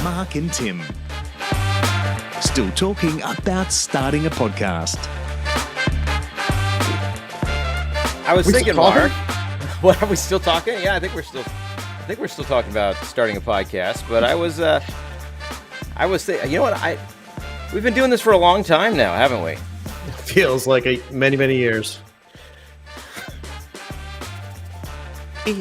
Mark and Tim. Still talking about starting a podcast. I was thinking, Mark. What, are we still talking? Yeah, I think we're still talking about starting a podcast. But I was thinking, you know what? We've been doing this for a long time now, haven't we? Feels like many years.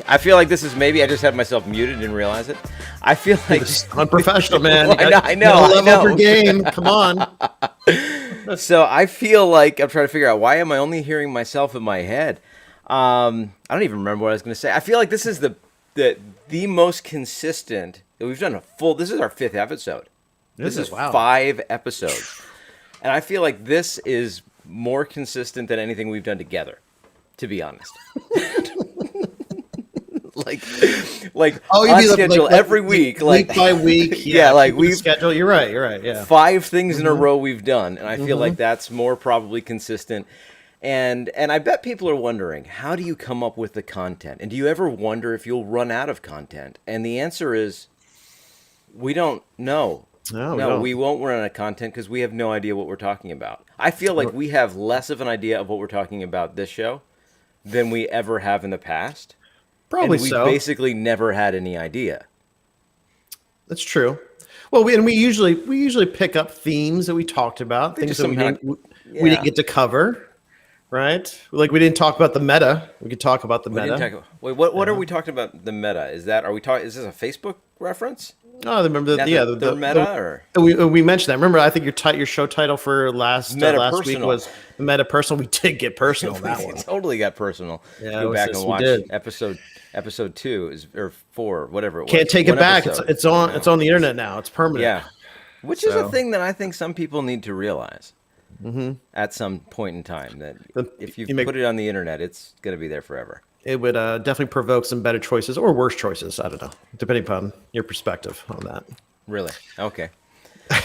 I feel like this is maybe I just had myself muted and realize it. I feel like unprofessional, man. I know. Level up your game. Come on. So I feel like I'm trying to figure out, why am I only hearing myself in my head? I don't even remember what I was going to say. I feel like this is the most consistent. We've done this is our 5th episode. This is 5 episodes. And I feel like this is more consistent than anything we've done together, to be honest. like on schedule every week, week by week. Yeah, like we've schedule. You're right. Yeah, 5 things in a row we've done, and I feel like that's more probably consistent. And I bet people are wondering, how do you come up with the content? And do you ever wonder if you'll run out of content? And the answer is, we don't know. No, we won't run out of content because we have no idea what we're talking about. I feel like we have less of an idea of what we're talking about this show than we ever have in the past. Probably so. We basically never had any idea. That's true. Well, we usually pick up themes that we talked about, things that we didn't get to cover, right? Like we didn't talk about the meta. We could talk about the meta. What are we talking about? The meta is that? Is this a Facebook reference? Oh, remember the meta? We mentioned that. Remember, I think your show title for last week was the Meta Personal. We did get personal on that one. Totally got personal. Yeah, go back and watch episode 2 or 4, whatever it was. Can't take it back. It's on the internet now. It's permanent. Yeah, which is a thing that I think some people need to realize at some point in time, that if you put it on the internet, it's going to be there forever. It would definitely provoke some better choices or worse choices. I don't know, depending upon your perspective on that. Really? Okay.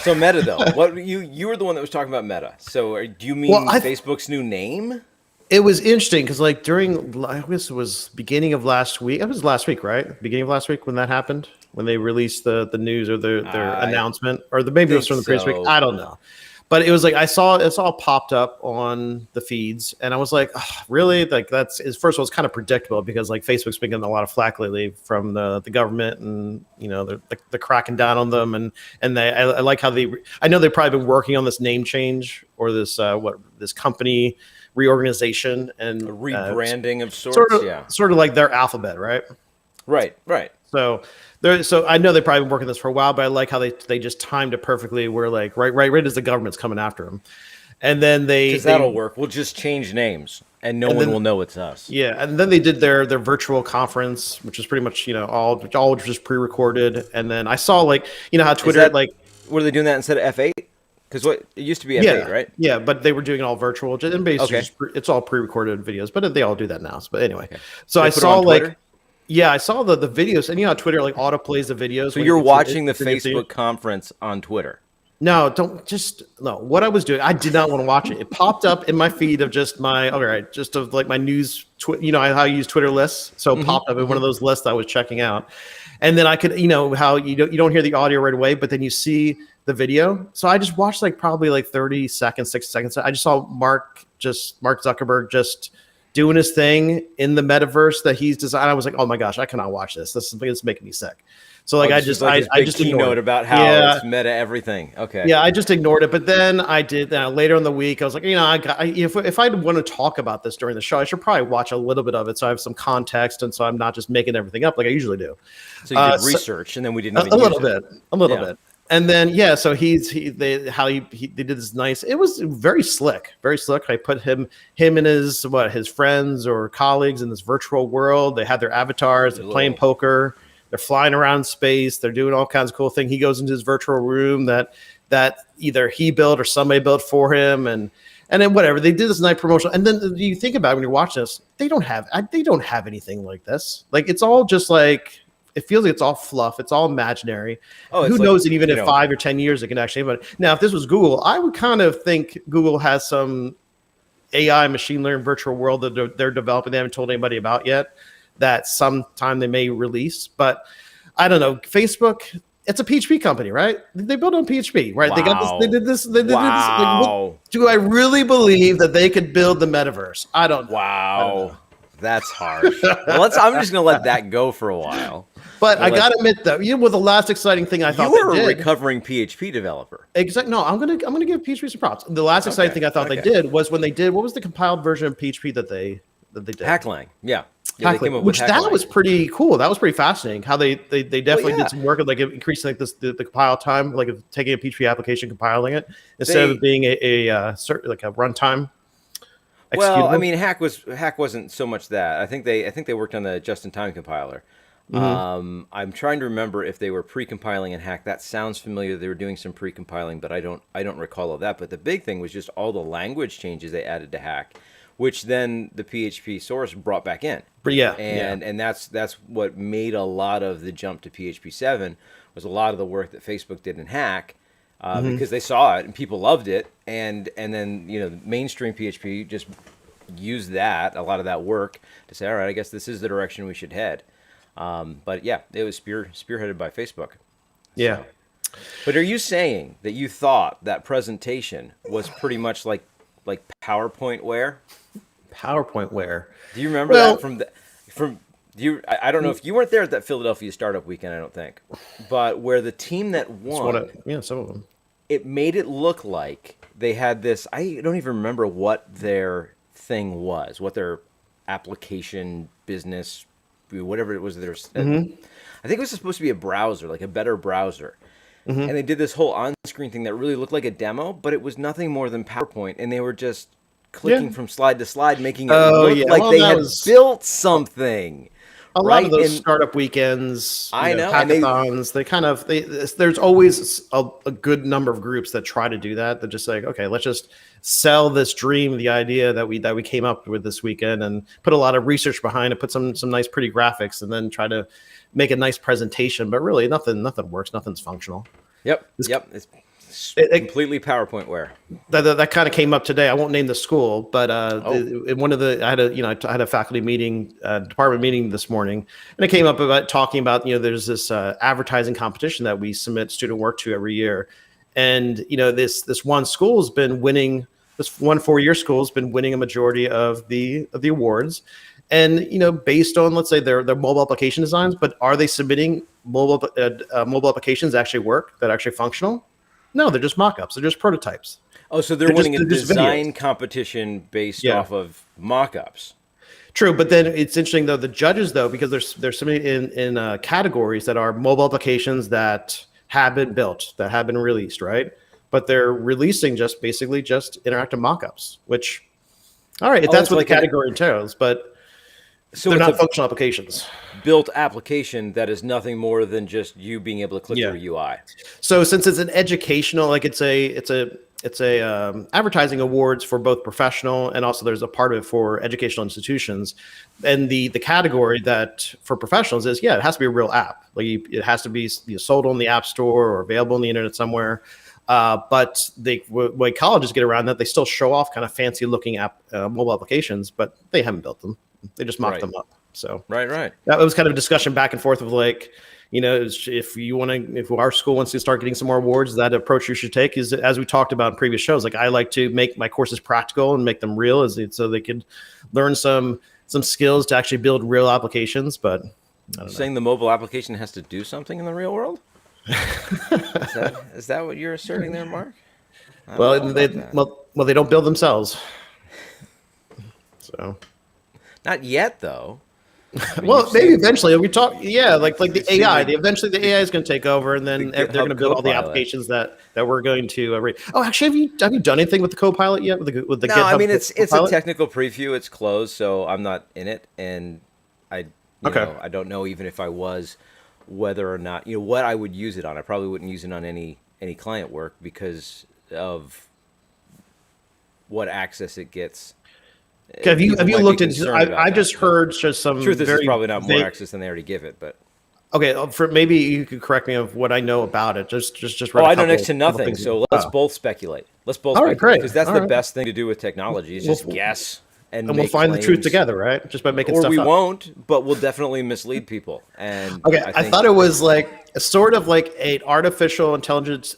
So Meta, though, what you were the one that was talking about Meta. So do you mean Facebook's new name? It was interesting because, like, I guess it was beginning of last week. It was last week, right? Beginning of last week when that happened, when they released the news or their announcement, or maybe it was from the previous week. I don't know. But it was like it's all popped up on the feeds, and I was like, oh, really? Like first of all, it's kind of predictable because like Facebook's been getting a lot of flack lately from the government, and you know they're cracking down on them, and I like how I know they've probably been working on this name change or this company reorganization and a rebranding of sorts, sort of like their alphabet, right? Right. So I know they've probably been working this for a while, but I like how they just timed it perfectly. Where like right as the government's coming after them, and then that'll work. We'll just change names, and no one will know it's us. Yeah, and then they did their virtual conference, which is pretty much all just pre-recorded. And then I saw how Twitter were they doing that instead of F8? Because it used to be F8, right? Yeah, but they were doing it all virtual, and basically it's all pre-recorded videos. But they all do that now. But anyway, so I saw I saw the videos, and how Twitter auto plays the videos. So you're watching the Facebook conference on Twitter? No, what I was doing, I did not want to watch it. It popped up in my feed of just my news. How I use Twitter lists, so it popped up in one of those lists I was checking out, and then I could, how you don't hear the audio right away, but then you see the video. So I just watched probably 30 seconds, 60 seconds. I just saw Mark Zuckerberg just doing his thing in the metaverse that he's designed. I was like, oh my gosh, I cannot watch this. This is making me sick. So I just keynote about how it's meta everything. Okay. Yeah, I just ignored it. But then I did later in the week. I was like, if I want to talk about this during the show, I should probably watch a little bit of it so I have some context, and so I'm not just making everything up like I usually do. So you did research, and then we didn't even a little bit. And then so they did this nice. It was very slick, very slick. I put him and his friends or colleagues in this virtual world. They had their avatars. They're playing poker. They're flying around space. They're doing all kinds of cool things. He goes into his virtual room that either he built or somebody built for him, and then whatever. They did this nice promotion. And then you think about it when you're watching this, they don't have anything like this. Like it's all just it feels like it's all fluff. It's all imaginary. Who knows? And even in 5 or 10 years, it can actually. But now, if this was Google, I would kind of think Google has some AI machine learning virtual world that they're developing. They haven't told anybody about yet. that sometime they may release. But I don't know. Facebook, it's a PHP company, right? They built on PHP, right? Wow. They got this. They did this. They did Wow. this. Do I really believe that they could build the metaverse? I don't know. Wow. That's harsh. Well, I'm just going to let that go for a while. But I got to admit, though, you know, the last exciting thing I thought you were they a did, recovering PHP developer. Exactly. No, I'm gonna give PHP some props. The last exciting thing I thought they did was when they did, what was the compiled version of PHP that they did? HackLang. Yeah. HackLang, they came up which with that HackLang. was pretty cool. That was pretty fascinating. How they definitely did some work of like increasing like the compile time, like of taking a PHP application, compiling it instead of it being a runtime. Well, I mean, Hack wasn't so much that. I think they worked on the just-in-time compiler. I'm trying to remember if they were pre-compiling in Hack. That sounds familiar. They were doing some pre-compiling, but I don't recall all that. But the big thing was just all the language changes they added to Hack, which then the PHP source brought back in. And that's what made a lot of the jump to PHP 7 was a lot of the work that Facebook did in Hack. Because they saw it and people loved it, and then mainstream PHP just used a lot of that work to say, all right, I guess this is the direction we should head. But yeah, it was spearheaded by Facebook. Yeah. So. But are you saying that you thought that presentation was pretty much like PowerPointWare? PowerPointWare. Do you remember that from you? I don't know if you weren't there at that Philadelphia startup weekend. I don't think, but where the team that won, some of them. It made it look like they had this. I don't even remember what their thing was, what their application business, whatever it was. I think it was supposed to be a browser, like a better browser. And they did this whole on-screen thing that really looked like a demo, but it was nothing more than PowerPoint, and they were just clicking from slide to slide, making it look like they had built something. A lot of those startup weekends, hackathons, there's always a good number of groups that try to do that. They're just like, okay, let's just sell this dream, the idea that we came up with this weekend, and put a lot of research behind it, put some nice pretty graphics, and then try to make a nice presentation. But really, nothing works. Nothing's functional. Yep. It's completely PowerPointWare. That kind of came up today. I won't name the school, but in one of the I had a faculty meeting, department meeting this morning, and it came up about talking about there's this advertising competition that we submit student work to every year, and this one school has been winning. This one 4-year school has been winning a majority of the awards, and based on, let's say, their mobile application designs, but are they submitting mobile applications that actually work, that are actually functional? No, they're just mock-ups. They're just prototypes. Oh, so they're winning a design competition based off of mock-ups. True, but then it's interesting though. The judges though, because they're submitting in categories that are mobile applications that have been built, that have been released, right? But they're releasing just interactive mock-ups. Which, all right, if that's what the category entails, but so they're not functional applications. Built application that is nothing more than just you being able to click through UI. So since it's an educational, like it's a advertising awards for both professional, and also there's a part of it for educational institutions, and the category that for professionals is it has to be a real app. Like it has to be sold on the App Store or available on the internet somewhere. But way colleges get around that, they still show off kind of fancy looking mobile applications, but they haven't built them. They just mock them up. So right. That was kind of a discussion back and forth of like, if our school wants to start getting some more awards, that approach you should take is, as we talked about in previous shows, like I like to make my courses practical and make them real, so they could learn some skills to actually build real applications. But I don't know. Saying the mobile application has to do something in the real world? Is that what you're asserting there, Mark? Well, they don't build themselves. So. Not yet, though. Well, maybe eventually we talk. Yeah, like the AI. Eventually, the AI is going to take over, and then they're going to build all the applications that we're going to read. Oh, actually, have you done anything with the Copilot yet? With the no, GitHub I mean it's Copilot? a technical preview. It's closed, so I'm not in it, and I don't know even if I was, whether or not what I would use it on. I probably wouldn't use it on any client work because of what access it gets. Have you looked into? I just heard just some. Truth is, it's probably not more access than they already give it, but okay. Maybe you could correct me of what I know about it. Just. I know next to nothing. So let's both speculate. Let's both. All right, great. Because that's the best thing to do with technology is just guess. and we'll make find the truth claims. together, right? Just by making Or stuff we up. won't, but we'll definitely mislead people. And Okay, I think thought it was like a sort of like an artificial intelligence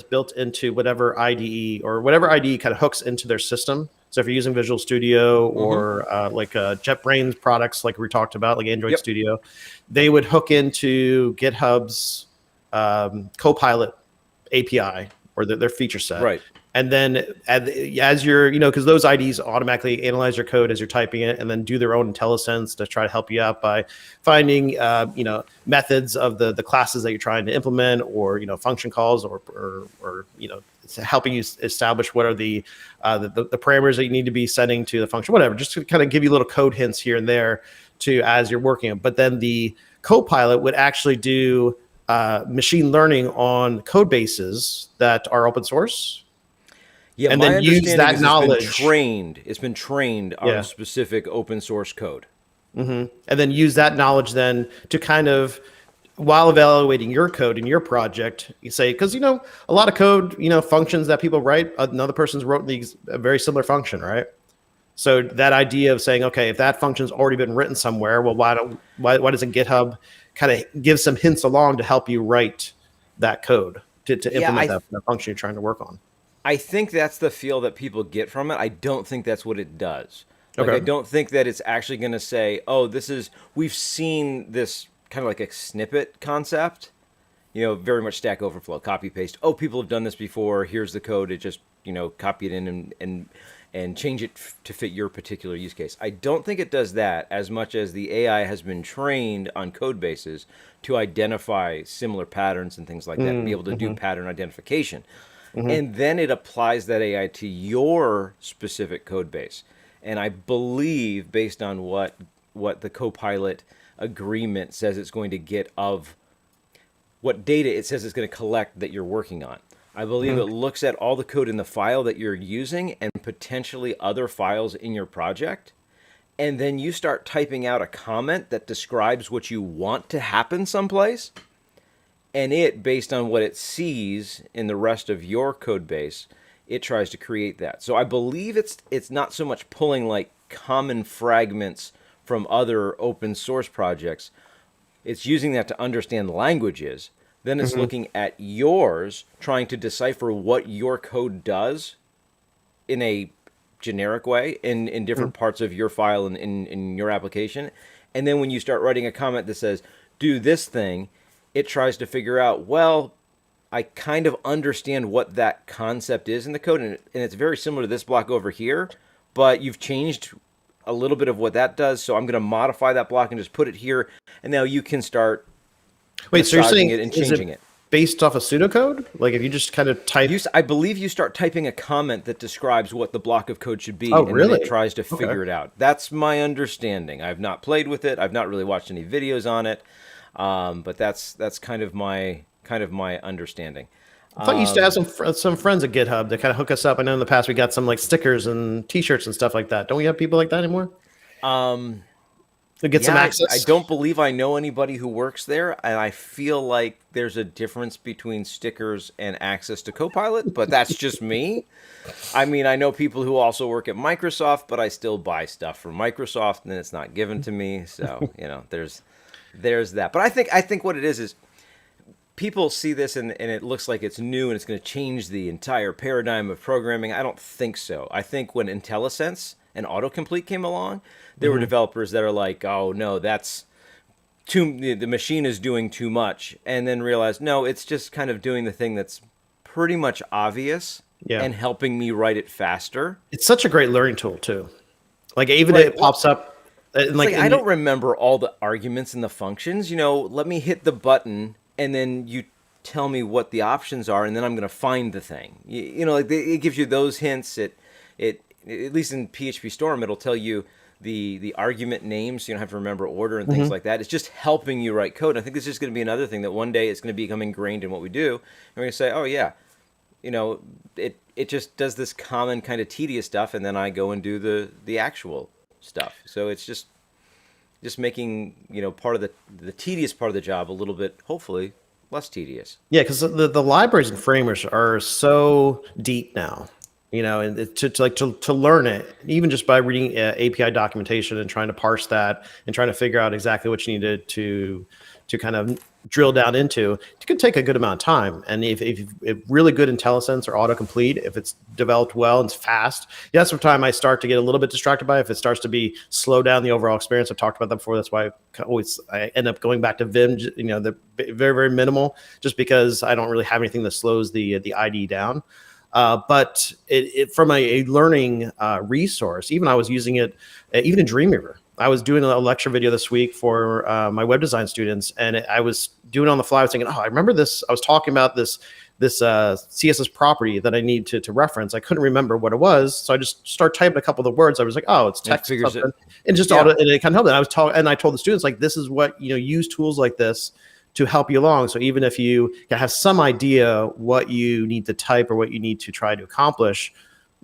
built into whatever IDE or whatever IDE kind of hooks into their system. So if you're using Visual Studio or like JetBrains products, like we talked about, like Android Studio, they would hook into GitHub's Copilot API or their feature set. Right. And then as you're, because those IDs automatically analyze your code as you're typing it and then do their own IntelliSense to try to help you out by finding, methods of the classes that you're trying to implement or, function calls or helping you establish what are the parameters that you need to be setting to the function, whatever, just to kind of give you little code hints here and there to as you're working. But then the Copilot would actually do machine learning on code bases that are open source. Yeah, and my then use that knowledge. It's been trained on specific open source code. And then use that knowledge then to kind of, while evaluating your code in your project, you say, because, a lot of code, functions that people write, another person's wrote a very similar function, right? So that idea of saying, okay, if that function's already been written somewhere, well, why doesn't GitHub kind of give some hints along to help you write that code to implement that function you're trying to work on? I think that's the feel that people get from it. I don't think that's what it does. Like, Okay. I don't think that it's actually going to say, oh, we've seen this kind of like a snippet concept, very much Stack Overflow, copy paste. Oh, people have done this before. Here's the code. It just, copy it in and change it to fit your particular use case. I don't think it does that as much as the AI has been trained on code bases to identify similar patterns and things like that, and be able to do pattern identification. And then it applies that AI to your specific code base. And I believe, based on what the Copilot agreement says it's going to get of what data it says it's going to collect that you're working on, I believe it looks at all the code in the file that you're using and potentially other files in your project. And then you start typing out a comment that describes what you want to happen someplace. And it, based on what it sees in the rest of your code base, it tries to create that. So I believe it's not so much pulling like common fragments from other open source projects. It's using that to understand languages. Then it's looking at yours, trying to decipher what your code does in a generic way in different parts of your file and in your application. And then when you start writing a comment that says, do this thing, it tries to figure out, well, I kind of understand what that concept is in the code, and it's very similar to this block over here, but you've changed a little bit of what that does, so I'm going to modify that block and just put it here, and now you can start so you're saying it and changing it. Based off of pseudocode? Like if you just kind of type... I believe you start typing a comment that describes what the block of code should be, and then it tries to figure it out. That's my understanding. I've not played with it. I've not really watched any videos on it. But that's kind of my understanding. I thought you used to have some friends at GitHub that kind of hook us up. I know in the past we got some like stickers and T-shirts and stuff like that. Don't we have people like that anymore? To get some access. I don't believe I know anybody who works there, and I feel like there's a difference between stickers and access to Copilot, but that's just me. I mean, I know people who also work at Microsoft, but I still buy stuff from Microsoft, and it's not given to me. So there's that. But I think what it is people see this and it looks like it's new and it's going to change the entire paradigm of programming. I don't think so. I think when IntelliSense and autocomplete came along, there were developers that are like, oh no, that's the machine is doing too much, and then realized, no, it's just kind of doing the thing that's pretty much obvious and helping me write it faster. It's such a great learning tool too. Like even it pops up. Like I don't remember all the arguments and the functions. Let me hit the button and then you tell me what the options are, and then I'm going to find the thing. It gives you those hints. It at least in PHP Storm, it'll tell you the argument names. So you don't have to remember order and things like that. It's just helping you write code. And I think this is going to be another thing that one day it's going to become ingrained in what we do. And we're going to say, oh yeah, it just does this common kind of tedious stuff, and then I go and do the actual stuff. So it's just making part of the tedious part of the job a little bit, hopefully, less tedious. Yeah, because the libraries and framers are so deep now. and to learn it, even just by reading API documentation and trying to parse that and trying to figure out exactly what you needed to kind of drill down into, it could take a good amount of time. And if really good IntelliSense or autocomplete, if it's developed well and it's fast, that's the time I start to get a little bit distracted by it. If it starts to be slow down the overall experience, I've talked about that before. That's why I end up going back to Vim, the very, very minimal, just because I don't really have anything that slows the IDE down. But from a learning resource, even I was using it, even in Dreamweaver. I was doing a lecture video this week for my web design students, and I was doing it on the fly. I was thinking, I remember this. I was talking about this CSS property that I need to reference. I couldn't remember what it was, so I just started typing a couple of the words. I was like, it's text, and just and it kind of helped. And I told the students, like, this is what, use tools like this to help you along. So even if you have some idea what you need to type or what you need to try to accomplish,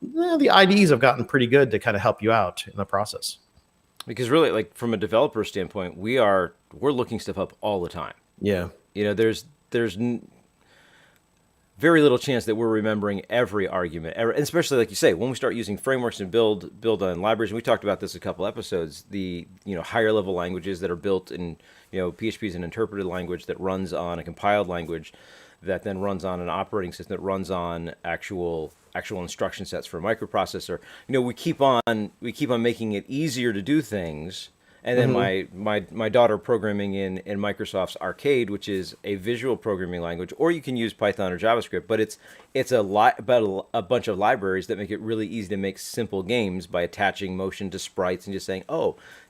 the IDEs have gotten pretty good to kind of help you out in the process. Because really, like, from a developer standpoint, we're looking stuff up all the time. Yeah. There's very little chance that we're remembering every argument, and especially, like you say, when we start using frameworks and build on libraries, and we talked about this a couple episodes, the higher level languages that are built in, PHP is an interpreted language that runs on a compiled language that then runs on an operating system that runs on actual instruction sets for a microprocessor. We keep on making it easier to do things. And then my daughter programming in Microsoft's Arcade, which is a visual programming language, or you can use Python or JavaScript, but it's about a bunch of libraries that make it really easy to make simple games by attaching motion to sprites and just saying,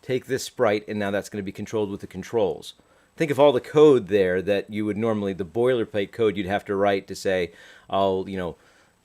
take this sprite and now that's going to be controlled with the controls. Think of all the code there that you would normally, the boilerplate code you'd have to write to say,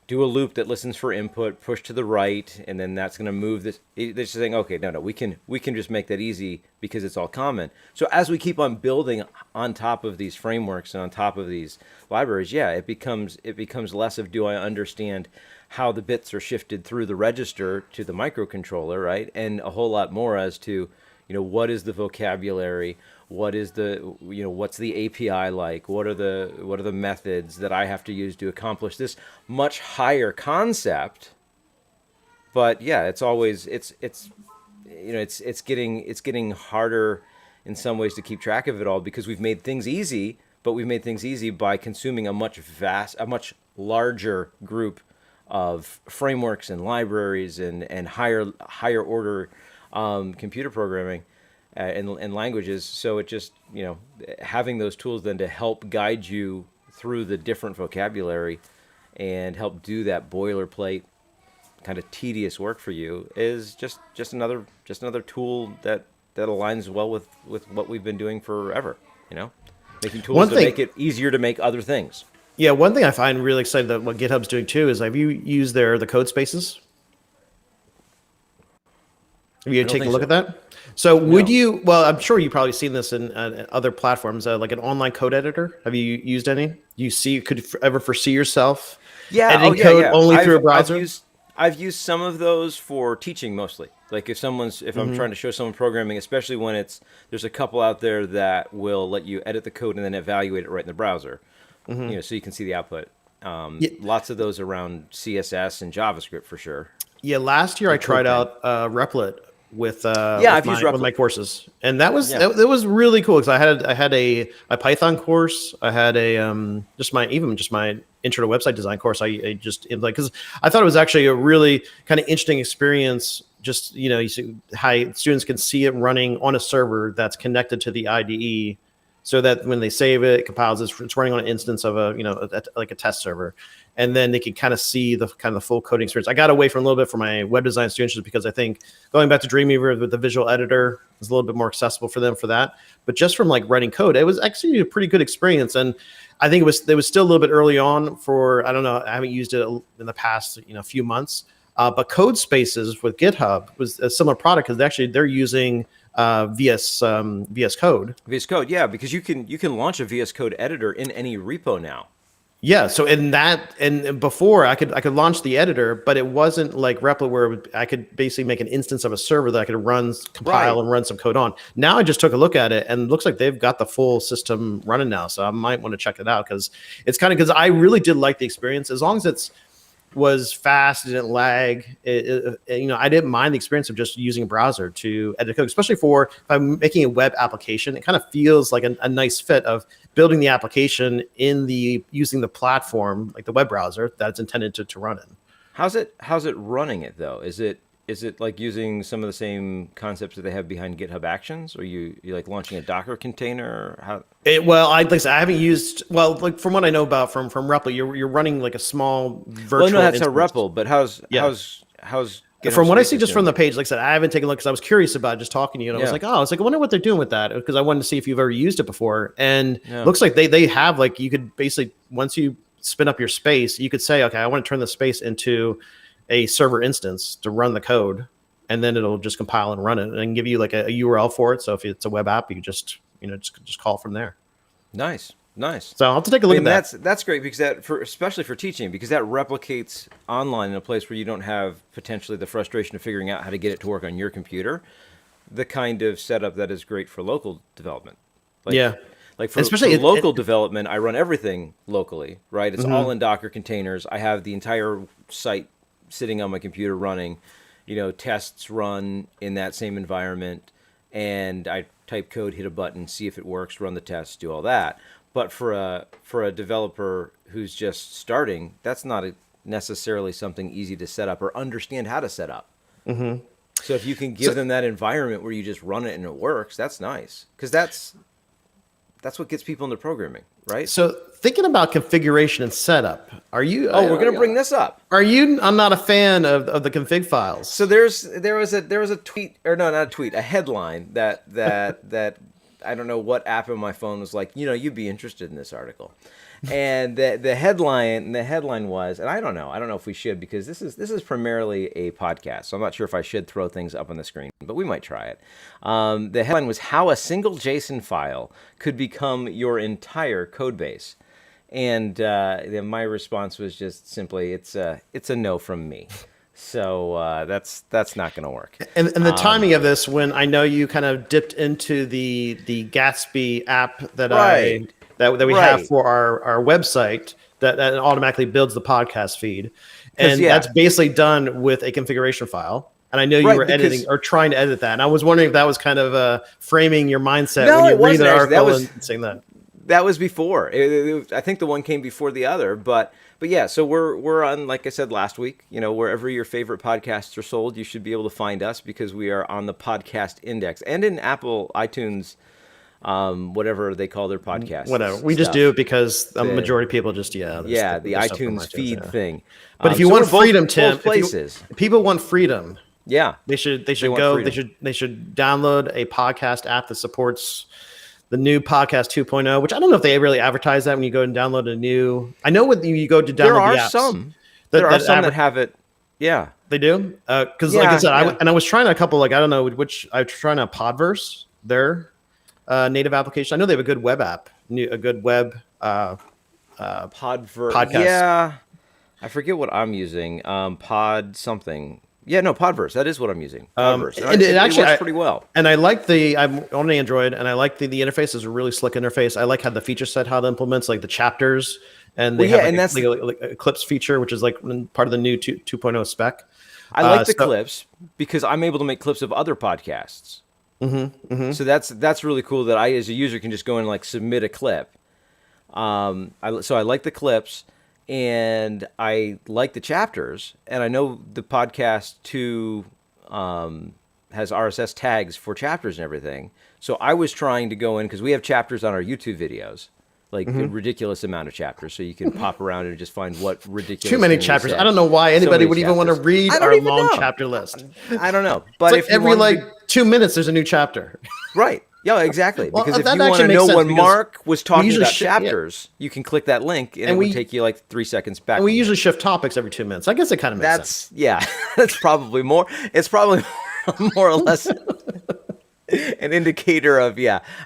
do a loop that listens for input, push to the right, and then that's going to move this. They're just saying, okay, no, we can just make that easy because it's all common. So as we keep on building on top of these frameworks and on top of these libraries, it becomes less of, do I understand how the bits are shifted through the register to the microcontroller, right? And a whole lot more as to, what is the vocabulary, what is what's the API like, what are the methods that I have to use to accomplish this much higher concept. But it's always it's getting harder in some ways to keep track of it all, because we've made things easy, but we've made things easy by consuming a much larger group of frameworks and libraries and higher order computer programming and languages. So it just, having those tools then to help guide you through the different vocabulary and help do that boilerplate kind of tedious work for you is just another tool that aligns well with what we've been doing forever, making tools to make it easier to make other things. Yeah, one thing I find really excited that what GitHub's doing too is, have you used the code spaces? Have you taken a look at that? So would you, I'm sure you've probably seen this in other platforms, like an online code editor. Have you used any? Could you ever foresee yourself editing code only through a browser? I've used some of those for teaching mostly. Like if I'm trying to show someone programming, especially when there's a couple out there that will let you edit the code and then evaluate it right in the browser, so you can see the output. Lots of those around CSS and JavaScript for sure. Yeah, last year I tried out Replit with my courses, and that was really cool, because I had a Python course, I had a just my intro to website design course. I just because I thought it was actually a really kind of interesting experience. Just you see how students can see it running on a server that's connected to the IDE, so that when they save it, it compiles, it's running on an instance of like a test server. And then they can kind of see the full coding experience. I got away from a little bit for my web design students, just because I think going back to Dreamweaver with the visual editor is a little bit more accessible for them for that. But just from writing code, it was actually a pretty good experience. And I think it was still a little bit early on for, I don't know, I haven't used it in the past few months. But Code Spaces with GitHub was a similar product, because they're using VS Code. VS Code, yeah, because you can launch a VS Code editor in any repo now. Yeah, so and before I could launch the editor, but it wasn't like Replit where I could basically make an instance of a server that I could compile and run some code on. Now I just took a look at it, and it looks like they've got the full system running now. So I might want to check it out, because it's because I really did like the experience. As long as it's was fast, it didn't lag. I didn't mind the experience of just using a browser to edit code, especially if I'm making a web application. It kind of feels like a nice fit of building the application using the platform, like the web browser that it's intended to run in. How's it running it though? Is it like using some of the same concepts that they have behind GitHub Actions? Or you like launching a Docker container? How? I haven't used, like from what I know about from REPL, you're running like a small virtual. Well, no, that's instance. a REPL, but how's from what I see just from the page, like I said, I haven't taken a look because I was curious about just talking to you, and I was like, I wonder what they're doing with that, because I wanted to see if you've ever used it before. And it looks like they have, like, you could basically, once you spin up your space, you could say, okay, I want to turn the space into a server instance to run the code, and then it'll just compile and run it and give you like a URL for it. So if it's a web app, you just call from there. Nice. So I'll have to take a look at that. That's great, because especially for teaching, because that replicates online in a place where you don't have potentially the frustration of figuring out how to get it to work on your computer. The kind of setup that is great for local development. Like for local development, I run everything locally, right? It's all in Docker containers. I have the entire site sitting on my computer running, tests run in that same environment, and I type code, hit a button, see if it works, run the tests, do all that. But for a developer who's just starting, that's not necessarily something easy to set up or understand how to set up. Mm-hmm. So if you can give them that environment where you just run it and it works, that's nice, because that's what gets people into programming, right? So thinking about configuration and setup, are you? Oh, we're going to bring this up. Are you? I'm not a fan of the config files. So there was a tweet, or no, not a tweet, a headline that I don't know what app on my phone was like, you'd be interested in this article. And the headline was, and I don't know if we should, because this is primarily a podcast, so I'm not sure if I should throw things up on the screen, but we might try it. The headline was how a single JSON file could become your entire code base. And my response was just simply, it's a no from me. So that's not going to work. And the timing of this, when I know you kind of dipped into the Gatsby app that we have for our website that automatically builds the podcast feed, and that's basically done with a configuration file. And I know you were editing or trying to edit that, and I was wondering if that was kind of framing your mindset when you read the article and saying that. That was before. I think the one came before the other, but yeah. So we're on, like I said last week, wherever your favorite podcasts are sold, you should be able to find us, because we are on the podcast index and in Apple iTunes, whatever they call their podcast. Whatever. We just do it because the majority of people just the iTunes feed thing. But if you want freedom, Tim, if people want freedom. Yeah, they should go. They should download a podcast app that supports the new podcast 2.0, which I don't know if they really advertise that when you go and download a new. I know when you go to download the apps. There are some that have it. Yeah, they do. Because like I said, I was trying a couple, like, I don't know which, I was trying a Podverse, their native application. I know they have a good web app, a good web Podverse podcast. Yeah, I forget what I'm using. Pod something. Yeah, no, Podverse. That is what I'm using. Podverse. And it actually works pretty well. And I like I'm on Android, and I like the interface. Is a really slick interface. I like how the feature set, how it implements like the chapters, and they have that's like a clips feature, which is like part of the new 2.0 spec. I like the clips because I'm able to make clips of other podcasts. Mm-hmm, mm-hmm. So that's really cool that I, as a user, can just go and like submit a clip. So I like the clips. And I like the chapters, and I know the podcast too has RSS tags for chapters and everything. So I was trying to go in, because we have chapters on our YouTube videos, like a ridiculous amount of chapters, so you can pop around and just find what ridiculous. Too many chapters. I don't know why anybody would even want to read our long chapter list. I don't know, but it's like every 2 minutes there's a new chapter. Right. Yeah, exactly. Because if you want to know when Mark was talking about chapters, you can click that link, and it would take you like 3 seconds back. And we usually shift topics every 2 minutes. I guess it kind of makes sense. Yeah, that's probably more. It's probably more or less an indicator of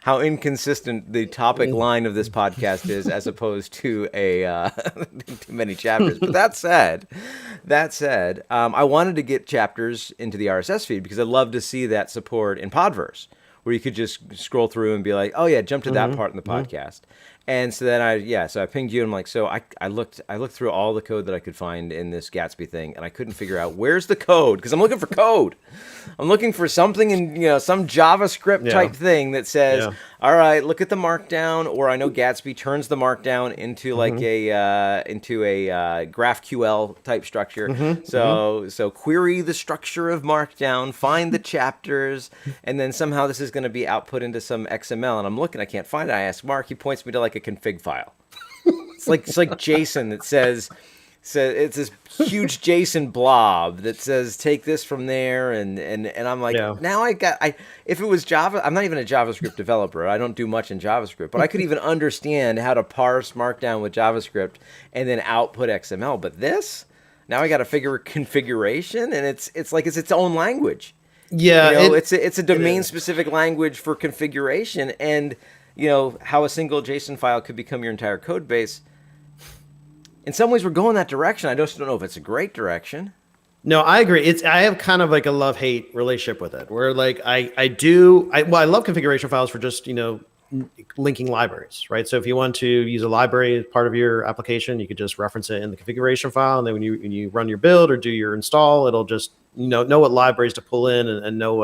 how inconsistent the topic line of this podcast is, as opposed to too many chapters. But that said, I wanted to get chapters into the RSS feed because I'd love to see that support in Podverse, where you could just scroll through and be like, oh yeah, jump to that part in the podcast. And so then I pinged you and I'm like, so I looked through all the code that I could find in this Gatsby thing, and I couldn't figure out where's the code, because I'm looking for code. I'm looking for something in some JavaScript type thing that says, all right, look at the markdown, or I know Gatsby turns the markdown into like a GraphQL type structure. So query the structure of markdown, find the chapters, and then somehow this is going to be output into some XML. And I'm looking, I can't find it. I ask Mark, he points me to like a config file. It's like JSON that says it's this huge JSON blob that says take this from there, and I'm like, now if it was Java, I'm not even a JavaScript developer. I don't do much in JavaScript, but I could even understand how to parse Markdown with JavaScript and then output XML. But this, now I got to figure configuration, and it's like it's its own language. Yeah, it's a domain specific language for configuration, and how a single JSON file could become your entire code base. In some ways, we're going that direction. I just don't know if it's a great direction. No, I agree. I have kind of like a love-hate relationship with it, where like I love configuration files for just linking libraries, right? So if you want to use a library as part of your application, you could just reference it in the configuration file, and then when you run your build or do your install, it'll just know what libraries to pull in and know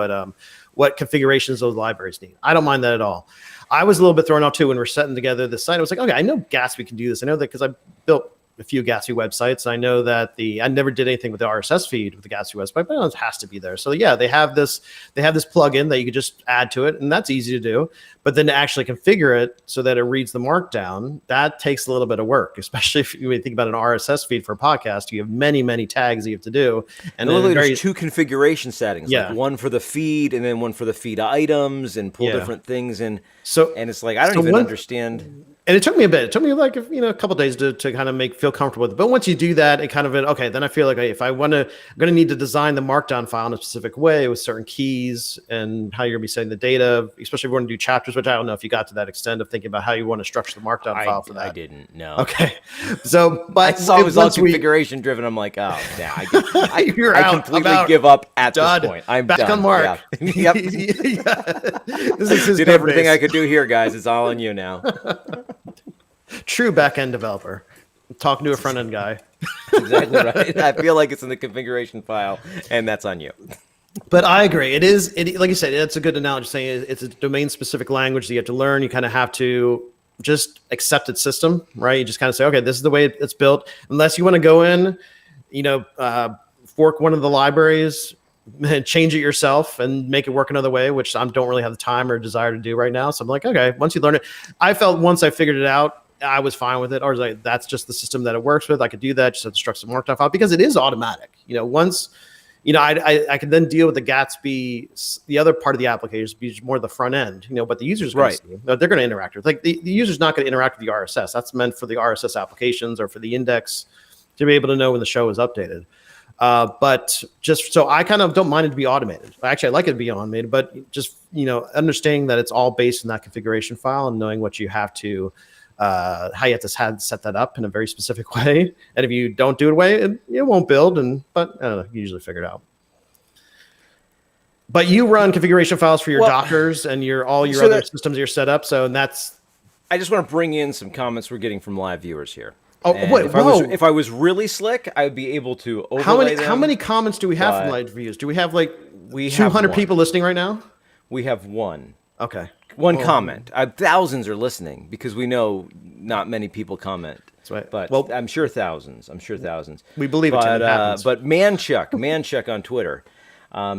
what configurations those libraries need. I don't mind that at all. I was a little bit thrown off too when we're setting together the site. I was like, okay, I know Gatsby can do this. I know that because I built a few Gatsby websites. I know that I never did anything with the RSS feed with the Gatsby website, but it has to be there. So yeah, they have this plugin that you could just add to it, and that's easy to do. But then to actually configure it so that it reads the markdown, that takes a little bit of work, especially if you think about an RSS feed for a podcast. You have many, many tags that you have to do. And then there's two configuration settings, like one for the feed and then one for the feed items, and pull different things. And it's like, I don't even understand. And it took me a bit. It took me like a couple of days to kind of feel comfortable with it. But once you do that, it kind of okay. Then I feel like if I'm going to need to design the markdown file in a specific way with certain keys and how you're going to be setting the data, especially if you want to do chapters. Which I don't know if you got to that extent of thinking about how you want to structure the markdown file for that. I didn't. No. Okay. So, but I saw it was all configuration driven. I'm like, oh, yeah. I completely give up at this point. I'm back done. On Mark. Yeah. Yep. This is his did everything I could do here, guys. It's all on you now. True back-end developer. Talking to a front-end guy. Exactly right. I feel like it's in the configuration file, and that's on you. But I agree. It is, like you said, it's a good analogy saying it's a domain-specific language that you have to learn. You kind of have to just accept its system, right? You just kind of say, okay, this is the way it's built. Unless you want to go in, fork one of the libraries, change it yourself and make it work another way, which I don't really have the time or desire to do right now. So I'm like, okay, once you learn it, I felt once I figured it out, I was fine with it. Or like, that's just the system that it works with. I could do that, just have to structure some markdown file because it is automatic. Once, I can then deal with the Gatsby, the other part of the application is more the front end, but the user's going to see, they're going to interact with, like the user's not going to interact with the RSS. That's meant for the RSS applications or for the index to be able to know when the show is updated. But just so I kind of don't mind it to be automated. Actually, I like it to be automated, but just, understanding that it's all based in that configuration file and knowing what you have to, how you have to set that up in a very specific way. And if you don't do it away, it won't build. But I don't know, you usually figure it out. But you run configuration files for your Dockers and all your other systems you're set up. So that's. I just want to bring in some comments we're getting from live viewers here. Oh, wait, if I was really slick, I would be able to overlay them. How many comments do we have from live views? Do we have 200 people listening right now? We have one. Okay. One comment. Thousands are listening because we know not many people comment. That's right. But I'm sure thousands. We believe it happens. But Manchuck on Twitter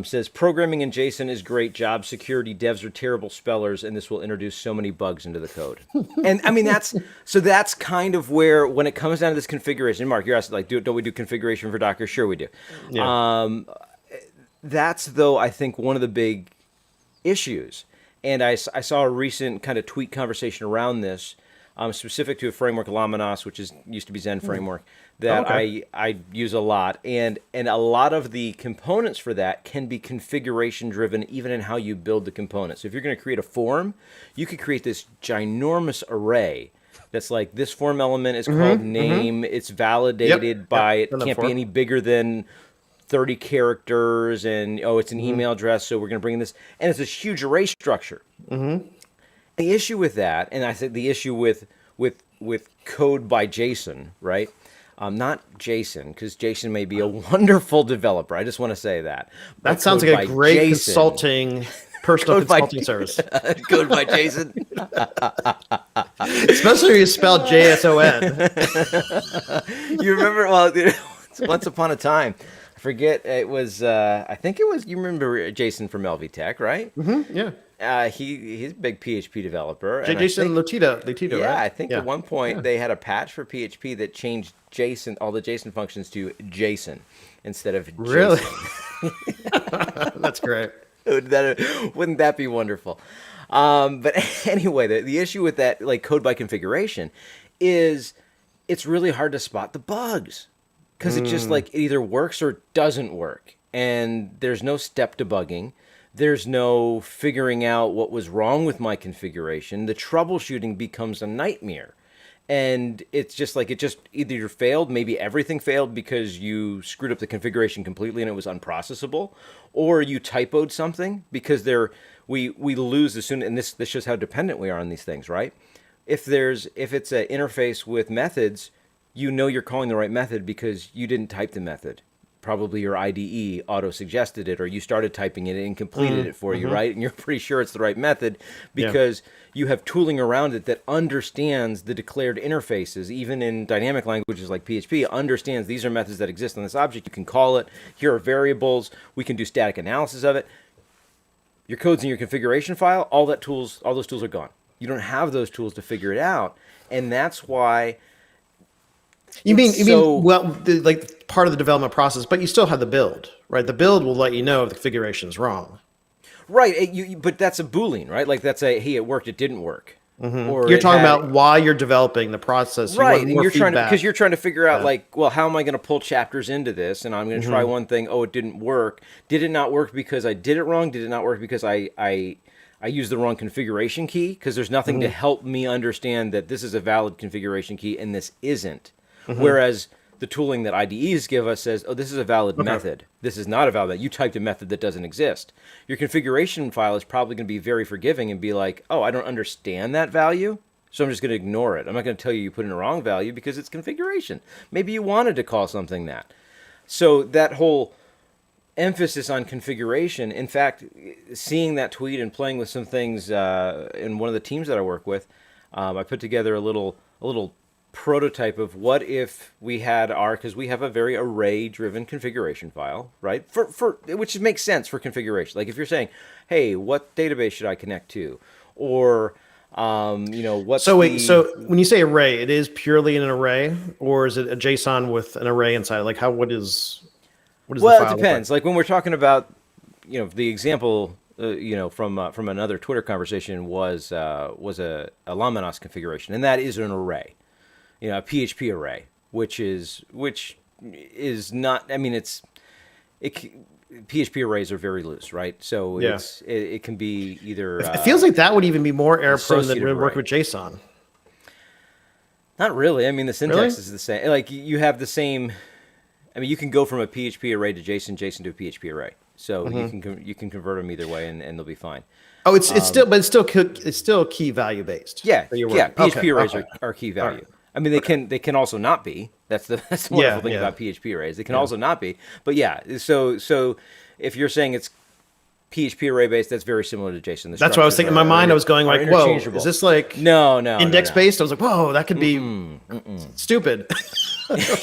says, programming in JSON is great. Job security. Devs are terrible spellers, and this will introduce so many bugs into the code. And I mean, that's kind of where, when it comes down to this configuration, Mark, you're asking, like, don't we do configuration for Docker? Sure we do. Yeah. That's, though, I think one of the big issues. And I saw a recent kind of tweet conversation around this, specific to a framework, Laminas, which used to be Zen framework, that I use a lot. And a lot of the components for that can be configuration driven, even in how you build the components. So if you're going to create a form, you could create this ginormous array that's like, this form element is called name. It's validated by, it can't be any bigger than 30 characters, and it's an email address, so we're going to bring this, and it's this huge array structure. The issue with that, and I said the issue with code by JSON, right? Not Jason, because Jason may be a wonderful developer. I just want to say that. That sounds like a great personal consulting service. Code by Jason. Especially if you spell JSON. You remember, well, once upon a time, I forget, it was, I think it was, you remember Jason from LV Tech, right? Yeah. He's a big PHP developer. Jason Lotito, yeah, right? I think at one point they had a patch for PHP that changed JSON, all the JSON functions to JSON instead of JSON. Really? That's great. Wouldn't that be wonderful? But anyway, the issue with that, like code by configuration, is it's really hard to spot the bugs because it just like it either works or doesn't work, and there's no step debugging. There's no figuring out what was wrong with my configuration. The troubleshooting becomes a nightmare. And it's just like, it just either failed, maybe everything failed because you screwed up the configuration completely and it was unprocessable, or you typoed something because we lose as soon, and this shows how dependent we are on these things, right? If it's an interface with methods, you're calling the right method because you didn't type the method. Probably your IDE auto-suggested it, or you started typing it and completed it for you, right? And you're pretty sure it's the right method because you have tooling around it that understands the declared interfaces, even in dynamic languages like PHP, understands these are methods that exist on this object. You can call it. Here are variables. We can do static analysis of it. Your code's in your configuration file. All those tools are gone. You don't have those tools to figure it out, and that's why. You mean like part of the development process, but you still have the build, right? The build will let you know if the configuration is wrong. Right, but that's a Boolean, right? Like that's hey, it worked, it didn't work. Or you're talking about why you're developing the process, right? And you're trying to figure out like, well, how am I going to pull chapters into this? And I'm going to try one thing. Oh, it didn't work. Did it not work because I did it wrong? Did it not work because I used the wrong configuration key? Because there's nothing to help me understand that this is a valid configuration key and this isn't. Whereas the tooling that IDEs give us says, oh, this is a valid method. This is not a valid method. You typed a method that doesn't exist. Your configuration file is probably going to be very forgiving and be like, oh, I don't understand that value, so I'm just going to ignore it. I'm not going to tell you put in a wrong value because it's configuration. Maybe you wanted to call something that. So that whole emphasis on configuration, in fact, seeing that tweet and playing with some things in one of the teams that I work with, I put together a little prototype of what if we had because we have a very array-driven configuration file, right? For which makes sense for configuration. Like if you're saying, hey, what database should I connect to, or what's so when you say array, it is purely an array, or is it a JSON with an array inside? Like what is the file it depends. Like when we're talking about the example from another Twitter conversation was a Laminas configuration, and that is an array. A PHP array, which is not. I mean, PHP arrays are very loose, right? So it can be either. It feels like that would even be more error prone than work with JSON. Not really. I mean, the syntax is the same. Like you have the same. I mean, you can go from a PHP array to JSON to a PHP array. So you can convert them either way, and they'll be fine. Oh, it's still key value based. Yeah. PHP arrays are key value. Right. I mean, they can also not be. That's the wonderful thing about PHP arrays. They can also not be. But so if you're saying it's PHP array based, that's very similar to JSON. That's what I was thinking. In my mind, I was going like, "Whoa, is this like no index based?" I was like, "Whoa, that could be stupid."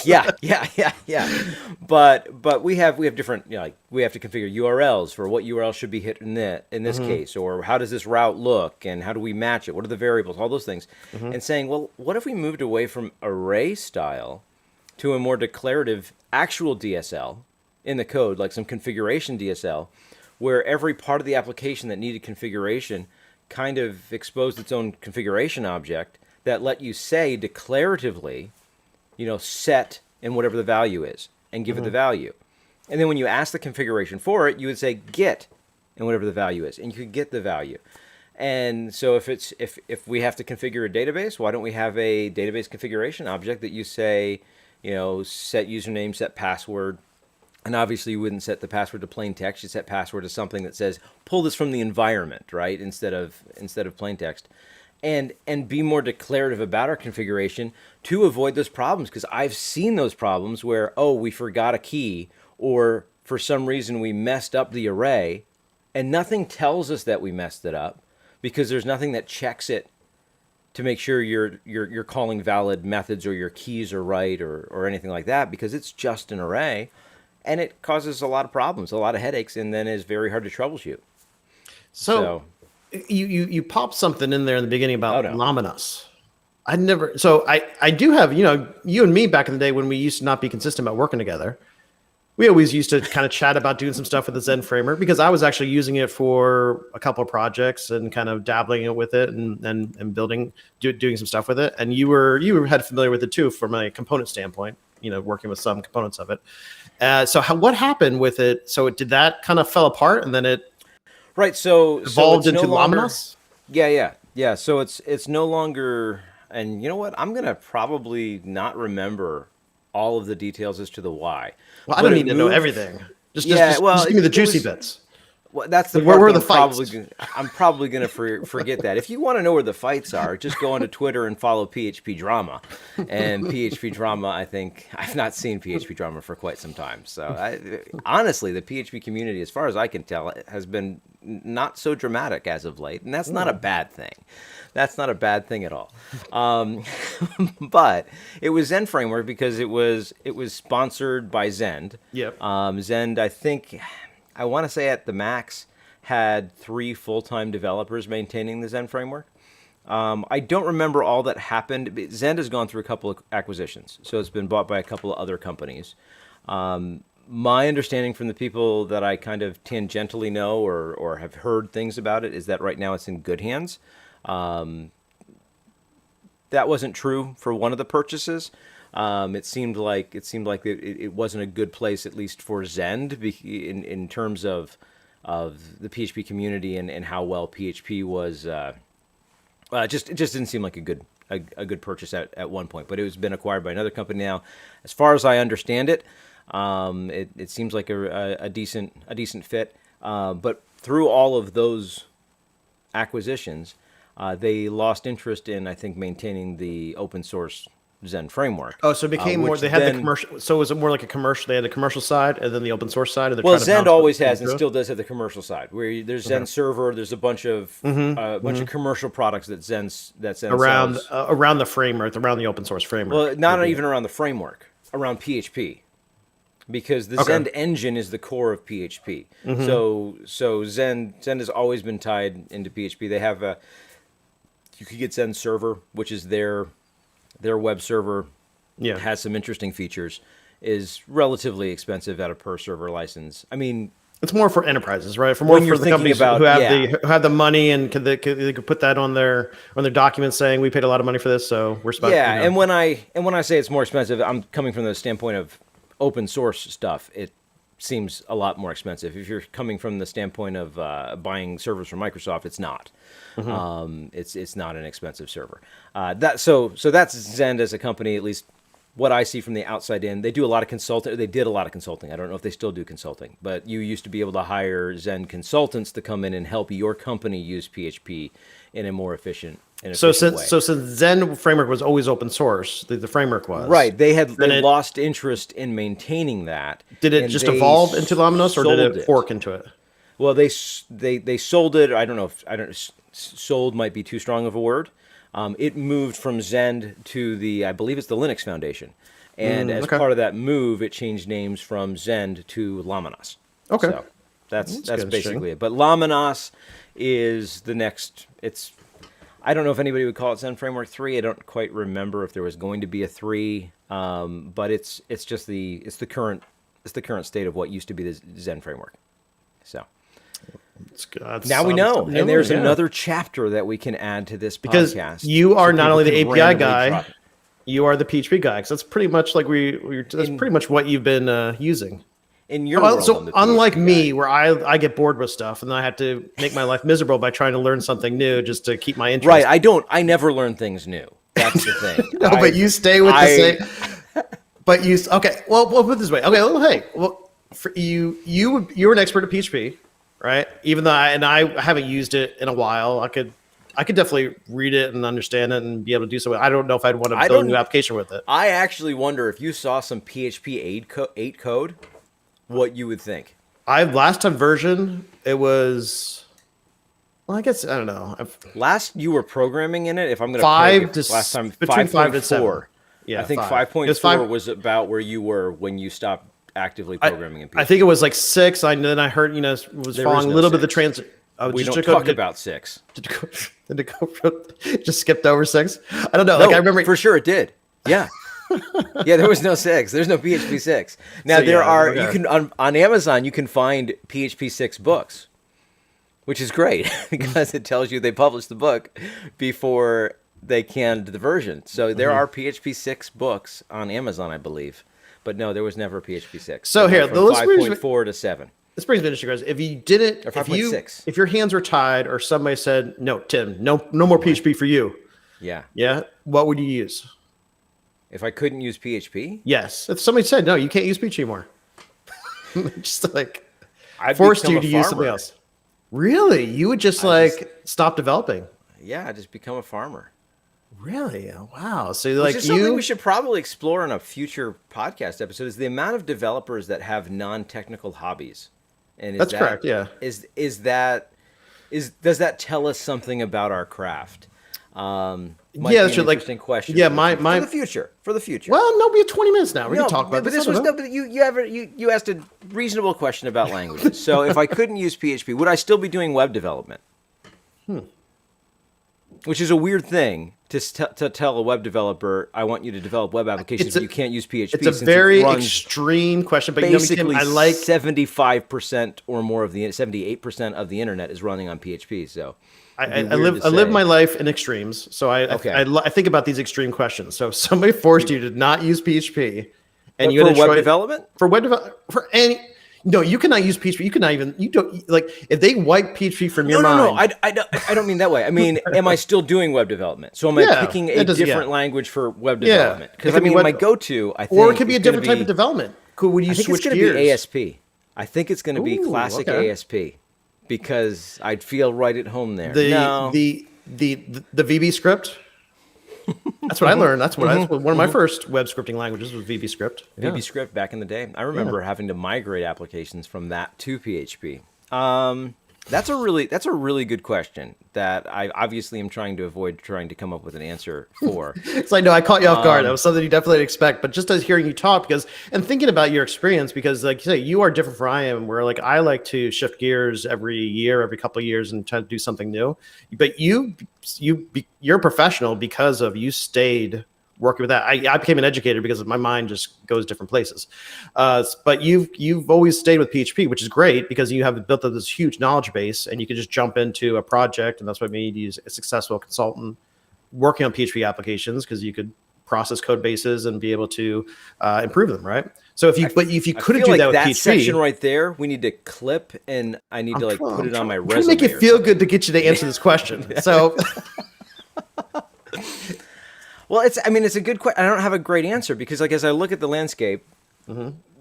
yeah. But we have different, we have to configure URLs for what URL should be hit in this case, or how does this route look, and how do we match it? What are the variables? All those things, and saying, well, what if we moved away from array style to a more declarative actual DSL in the code, like some configuration DSL, where every part of the application that needed configuration kind of exposed its own configuration object that let you say declaratively, set and whatever the value is, and give it the value. And then when you ask the configuration for it, you would say get and whatever the value is, and you could get the value. And so if we have to configure a database, why don't we have a database configuration object that you say, set username, set password, And obviously you wouldn't set the password to plain text. You set password to something that says, pull this from the environment, right? Instead of plain text. And be more declarative about our configuration to avoid those problems. Because I've seen those problems where, oh, we forgot a key, or for some reason we messed up the array, and nothing tells us that we messed it up because there's nothing that checks it to make sure you're calling valid methods or your keys are right or anything like that, because it's just an array. And it causes a lot of problems, a lot of headaches, and then is very hard to troubleshoot. So you popped something in there in the beginning about Laminas. I do have, you and me back in the day when we used to not be consistent about working together, we always used to kind of chat about doing some stuff with the Zen framework, because I was actually using it for a couple of projects and kind of dabbling with it and doing some stuff with it. And you had familiar with it too from a component standpoint, working with some components of it. So what happened with it? So did that kind of fell apart and then it evolved into Laminas? Yeah. So it's no longer, and you know what? I'm going to probably not remember all of the details as to the why. Well, I don't need to know everything. Just give me the juicy bits. Well, that's the where part were the fights? fights? I'm probably going to forget that. If you want to know where the fights are, just go onto Twitter and follow PHP Drama. And PHP Drama, I think, I've not seen PHP Drama for quite some time. So honestly, the PHP community, as far as I can tell, has been not so dramatic as of late. And that's not a bad thing. That's not a bad thing at all. But it was Zen Framework because it was sponsored by Zend. Yep. Zend, I want to say at the max, had 3 full-time developers maintaining the Zen framework. I don't remember all that happened. Zend has gone through a couple of acquisitions, so it's been bought by a couple of other companies. My understanding from the people that I kind of tangentially know or have heard things about it is that right now it's in good hands. That wasn't true for one of the purchases. It seemed like it wasn't a good place, at least for Zend, in terms of the PHP community and how well PHP was. It just didn't seem like a good purchase at one point. But it was been acquired by another company now. As far as I understand it, it seems like a decent fit. But through all of those acquisitions, they lost interest in, I think, maintaining the open source Zen framework. Oh, so it became more. They had the commercial. So was it more like a commercial? They had the commercial side and then the open source side. Well, Zen always has and still does have the commercial side, where there's Zen Server. There's a bunch of commercial products that Zen around sells. Around the framework, around the open source framework. Well, not even around the framework, around PHP, because the Zen engine is the core of PHP. So Zen has always been tied into PHP. They have you could get Zen Server, which is their web server, has some interesting features, is relatively expensive at a per server license. I mean, it's more for enterprises, right? For the companies who have the money and they could put that on their documents saying we paid a lot of money for this, so we're spending. Yeah, and when I say it's more expensive, I'm coming from the standpoint of open source stuff. It seems a lot more expensive. If you're coming from the standpoint of buying servers from Microsoft, it's not. It's not an expensive server. So that's Zend as a company, at least what I see from the outside in. They do a lot of consulting. They did a lot of consulting. I don't know if they still do consulting, but you used to be able to hire Zend consultants to come in and help your company use PHP in a more efficient way. So since Zen framework was always open source, the framework was right. They lost interest in maintaining that. Did it just evolve into Laminas, or did it fork into it? Well, they sold it. I don't know if sold might be too strong of a word. It moved from Zend to I believe it's the Linux Foundation, and as part of that move, it changed names from Zend to Laminas. Okay, so that's basically it. But Laminas is the next. I don't know if anybody would call it Zen Framework 3. I don't quite remember if there was going to be a 3, but it's just the current state of what used to be the Zen Framework. So. Now we know, and there's another chapter that we can add to this podcast. Because you are not only the API guy, you are the PHP guy. Because that's pretty much like that's pretty much what you've been using. In your world, so unlike me, where I get bored with stuff, and then I have to make my life miserable by trying to learn something new just to keep my interest. Right, I never learn things new. That's the thing. No, but you stay with the same. But you okay? Well, we'll put it this way. Okay, well, hey, for you're an expert at PHP, right? Even though I haven't used it in a while, I could definitely read it and understand it and be able to do so. I don't know if I'd want to build a new application with it. I actually wonder if you saw some PHP 8 code, what you would think. Last time version, it was, well, I guess, I don't know. Last you were programming in it, if I'm going last time, between 5 and 7. Yeah, I think 5.4 was about where you were when you stopped actively programming in PHP. I think it was like 6. Then I heard, was following a little bit of the transit. We don't talk about 6. Did it go just skipped over 6? I don't know. No, like I remember for sure it did. Yeah. Yeah, there was no 6. There's no PHP 6. Now you can on Amazon you can find PHP 6 books, which is great because it tells you they published the book before they canned the version. So there are PHP 6 books on Amazon, I believe. But no, there was never PHP 6. So here, the 5.4 to 7. This brings me to interesting, guys. If you didn't, if your hands were tied, or somebody said, "No, Tim, no more PHP for you," yeah, what would you use? If I couldn't use PHP, yes. If somebody said, "No, you can't use PHP anymore," just like I'd forced you to use something else. Really, you would just stop developing? Yeah, just become a farmer. Really? Wow. So Which is something we should probably explore in a future podcast episode is the amount of developers that have non-technical hobbies. And that's correct. Yeah. Does that tell us something about our craft? That's an interesting question. Yeah, for the future. Well, no, we have 20 minutes now. We can talk about this. But you asked a reasonable question about languages. So if I couldn't use PHP, would I still be doing web development? Which is a weird thing to tell a web developer, I want you to develop web applications, but you can't use PHP. It's a very extreme question, but basically, I like 75% or more of the 78% of the internet is running on PHP. So I live my life in extremes. So I think about these extreme questions. So if somebody forced you to not use PHP, and you for web development, for any. No, you cannot use PHP. You cannot even. You don't like if they wipe PHP from your mind. No. I don't mean that way. I mean, am I still doing web development? So am I picking a different language for web development? Because my go-to, I think, or it could be a different type of development. Would you switch gears? Be ASP. I think it's going to be classic ASP because I'd feel right at home there. The VB script. That's what I learned. That's what one of my first web scripting languages was VB script. VB script back in the day. I remember having to migrate applications from that to PHP. That's a really good question that I obviously am trying to avoid trying to come up with an answer for. It's like, no, I caught you off guard. That was something you definitely didn't expect. But just as hearing you talk, and thinking about your experience, because like you say, you are different from I am, where like I like to shift gears every year, every couple of years, and try to do something new. But you're a professional because of you stayed working with that. I became an educator because my mind just goes different places. But you've always stayed with PHP, which is great because you have built up this huge knowledge base and you can just jump into a project. And that's what made you a successful consultant working on PHP applications, because you could process code bases and be able to improve them, right? So if you couldn't do that with PHP, section right there, we need to clip, and I need to put it on my resume. To make it feel good to get you to answer this question. So. Well, it's a good question. I don't have a great answer because, as I look at the landscape,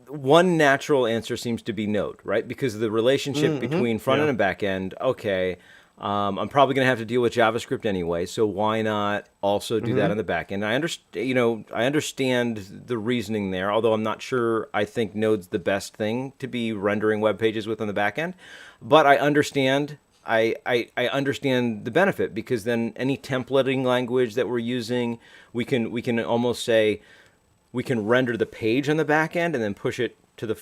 one natural answer seems to be Node, right? Because of the relationship between front end and back end. Okay, I'm probably going to have to deal with JavaScript anyway, so why not also do that on the back end? I understand the reasoning there, although I'm not sure. I think Node's the best thing to be rendering web pages with on the back end, but I understand. I understand the benefit, because then any templating language that we're using, we can almost say we can render the page on the back end and then push it to the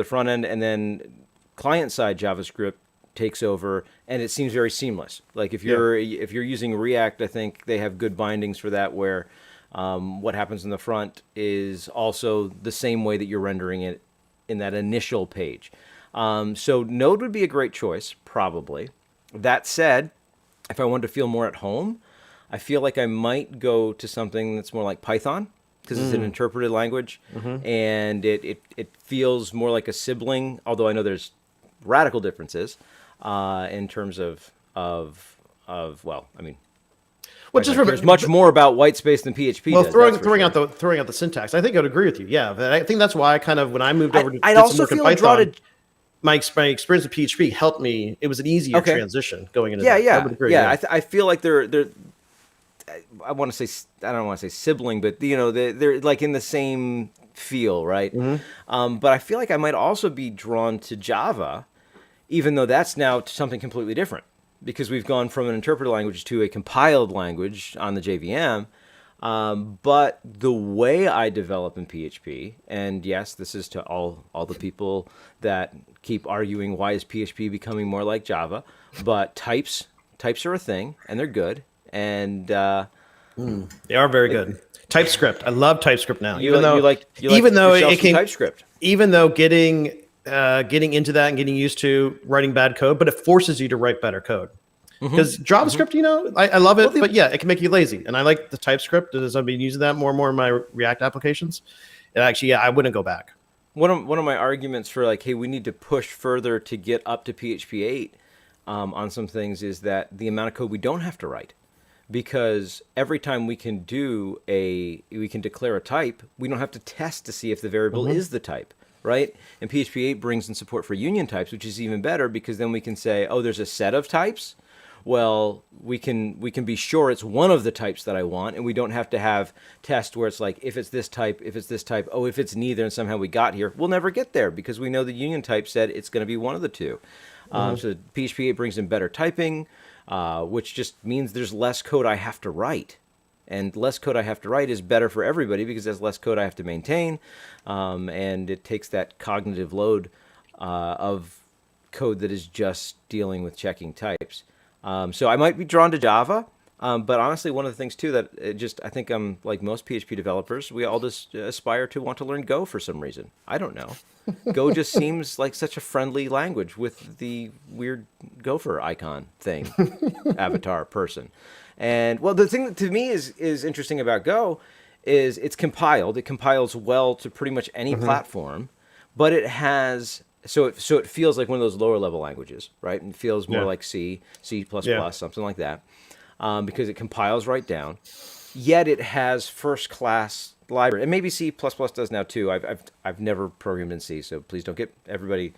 front end, and then client side JavaScript takes over, and it seems very seamless. Like if you're using React, I think they have good bindings for that, where what happens in the front is also the same way that you're rendering it in that initial page. So Node would be a great choice, probably. That said, if I wanted to feel more at home, I feel like I might go to something that's more like Python, because it's an interpreted language, and it feels more like a sibling, although I know there's radical differences in terms of Well, just cares much more about white space than PHP well, does. throwing out the syntax, I think I would agree with you. Yeah, but I think that's why I kind of when I moved over to I'd did some also work in feel Python, my experience with PHP helped me. It was an easier transition going into that. I would agree, I feel like they're I want to say, I don't want to say sibling, but they're like in the same feel, right? But I feel like I might also be drawn to Java, even though that's now something completely different, because we've gone from an interpreted language to a compiled language on the JVM. But the way I develop in PHP, and yes, this is to all the people that keep arguing why is PHP becoming more like Java, but types are a thing, and they're good, and they are very good. TypeScript, I love TypeScript now. Even though it came TypeScript, even though getting into that and getting used to writing bad code, but it forces you to write better code. Because JavaScript, I love it, but yeah, it can make you lazy. And I like the TypeScript as I've been using that more and more in my React applications. And actually, I wouldn't go back. One of my arguments for like, hey, we need to push further to get up to PHP 8 on some things is that the amount of code we don't have to write. Because every time we can declare a type, we don't have to test to see if the variable is the type. Right? And PHP 8 brings in support for union types, which is even better because then we can say, oh, there's a set of types. Well, we can be sure it's one of the types that I want, and we don't have to have tests where it's like, if it's this type, oh, if it's neither, and somehow we got here. We'll never get there because we know the union type said it's going to be one of the two. So PHP 8 brings in better typing, which just means there's less code I have to write. And less code I have to write is better for everybody because there's less code I have to maintain, and it takes that cognitive load of code that is just dealing with checking types. So I might be drawn to Java, but honestly, one of the things too that I think I'm like most PHP developers, we all just aspire to want to learn Go for some reason. I don't know. Go just seems like such a friendly language with the weird gopher icon thing, avatar person. And well, the thing that to me is interesting about Go is it's compiled. It compiles well to pretty much any platform, but it has so it feels like one of those lower level languages, right? And it feels more like C++, something like that, because it compiles right down. Yet it has first class library, and maybe C++ does now too. I've never programmed in C, so please don't get everybody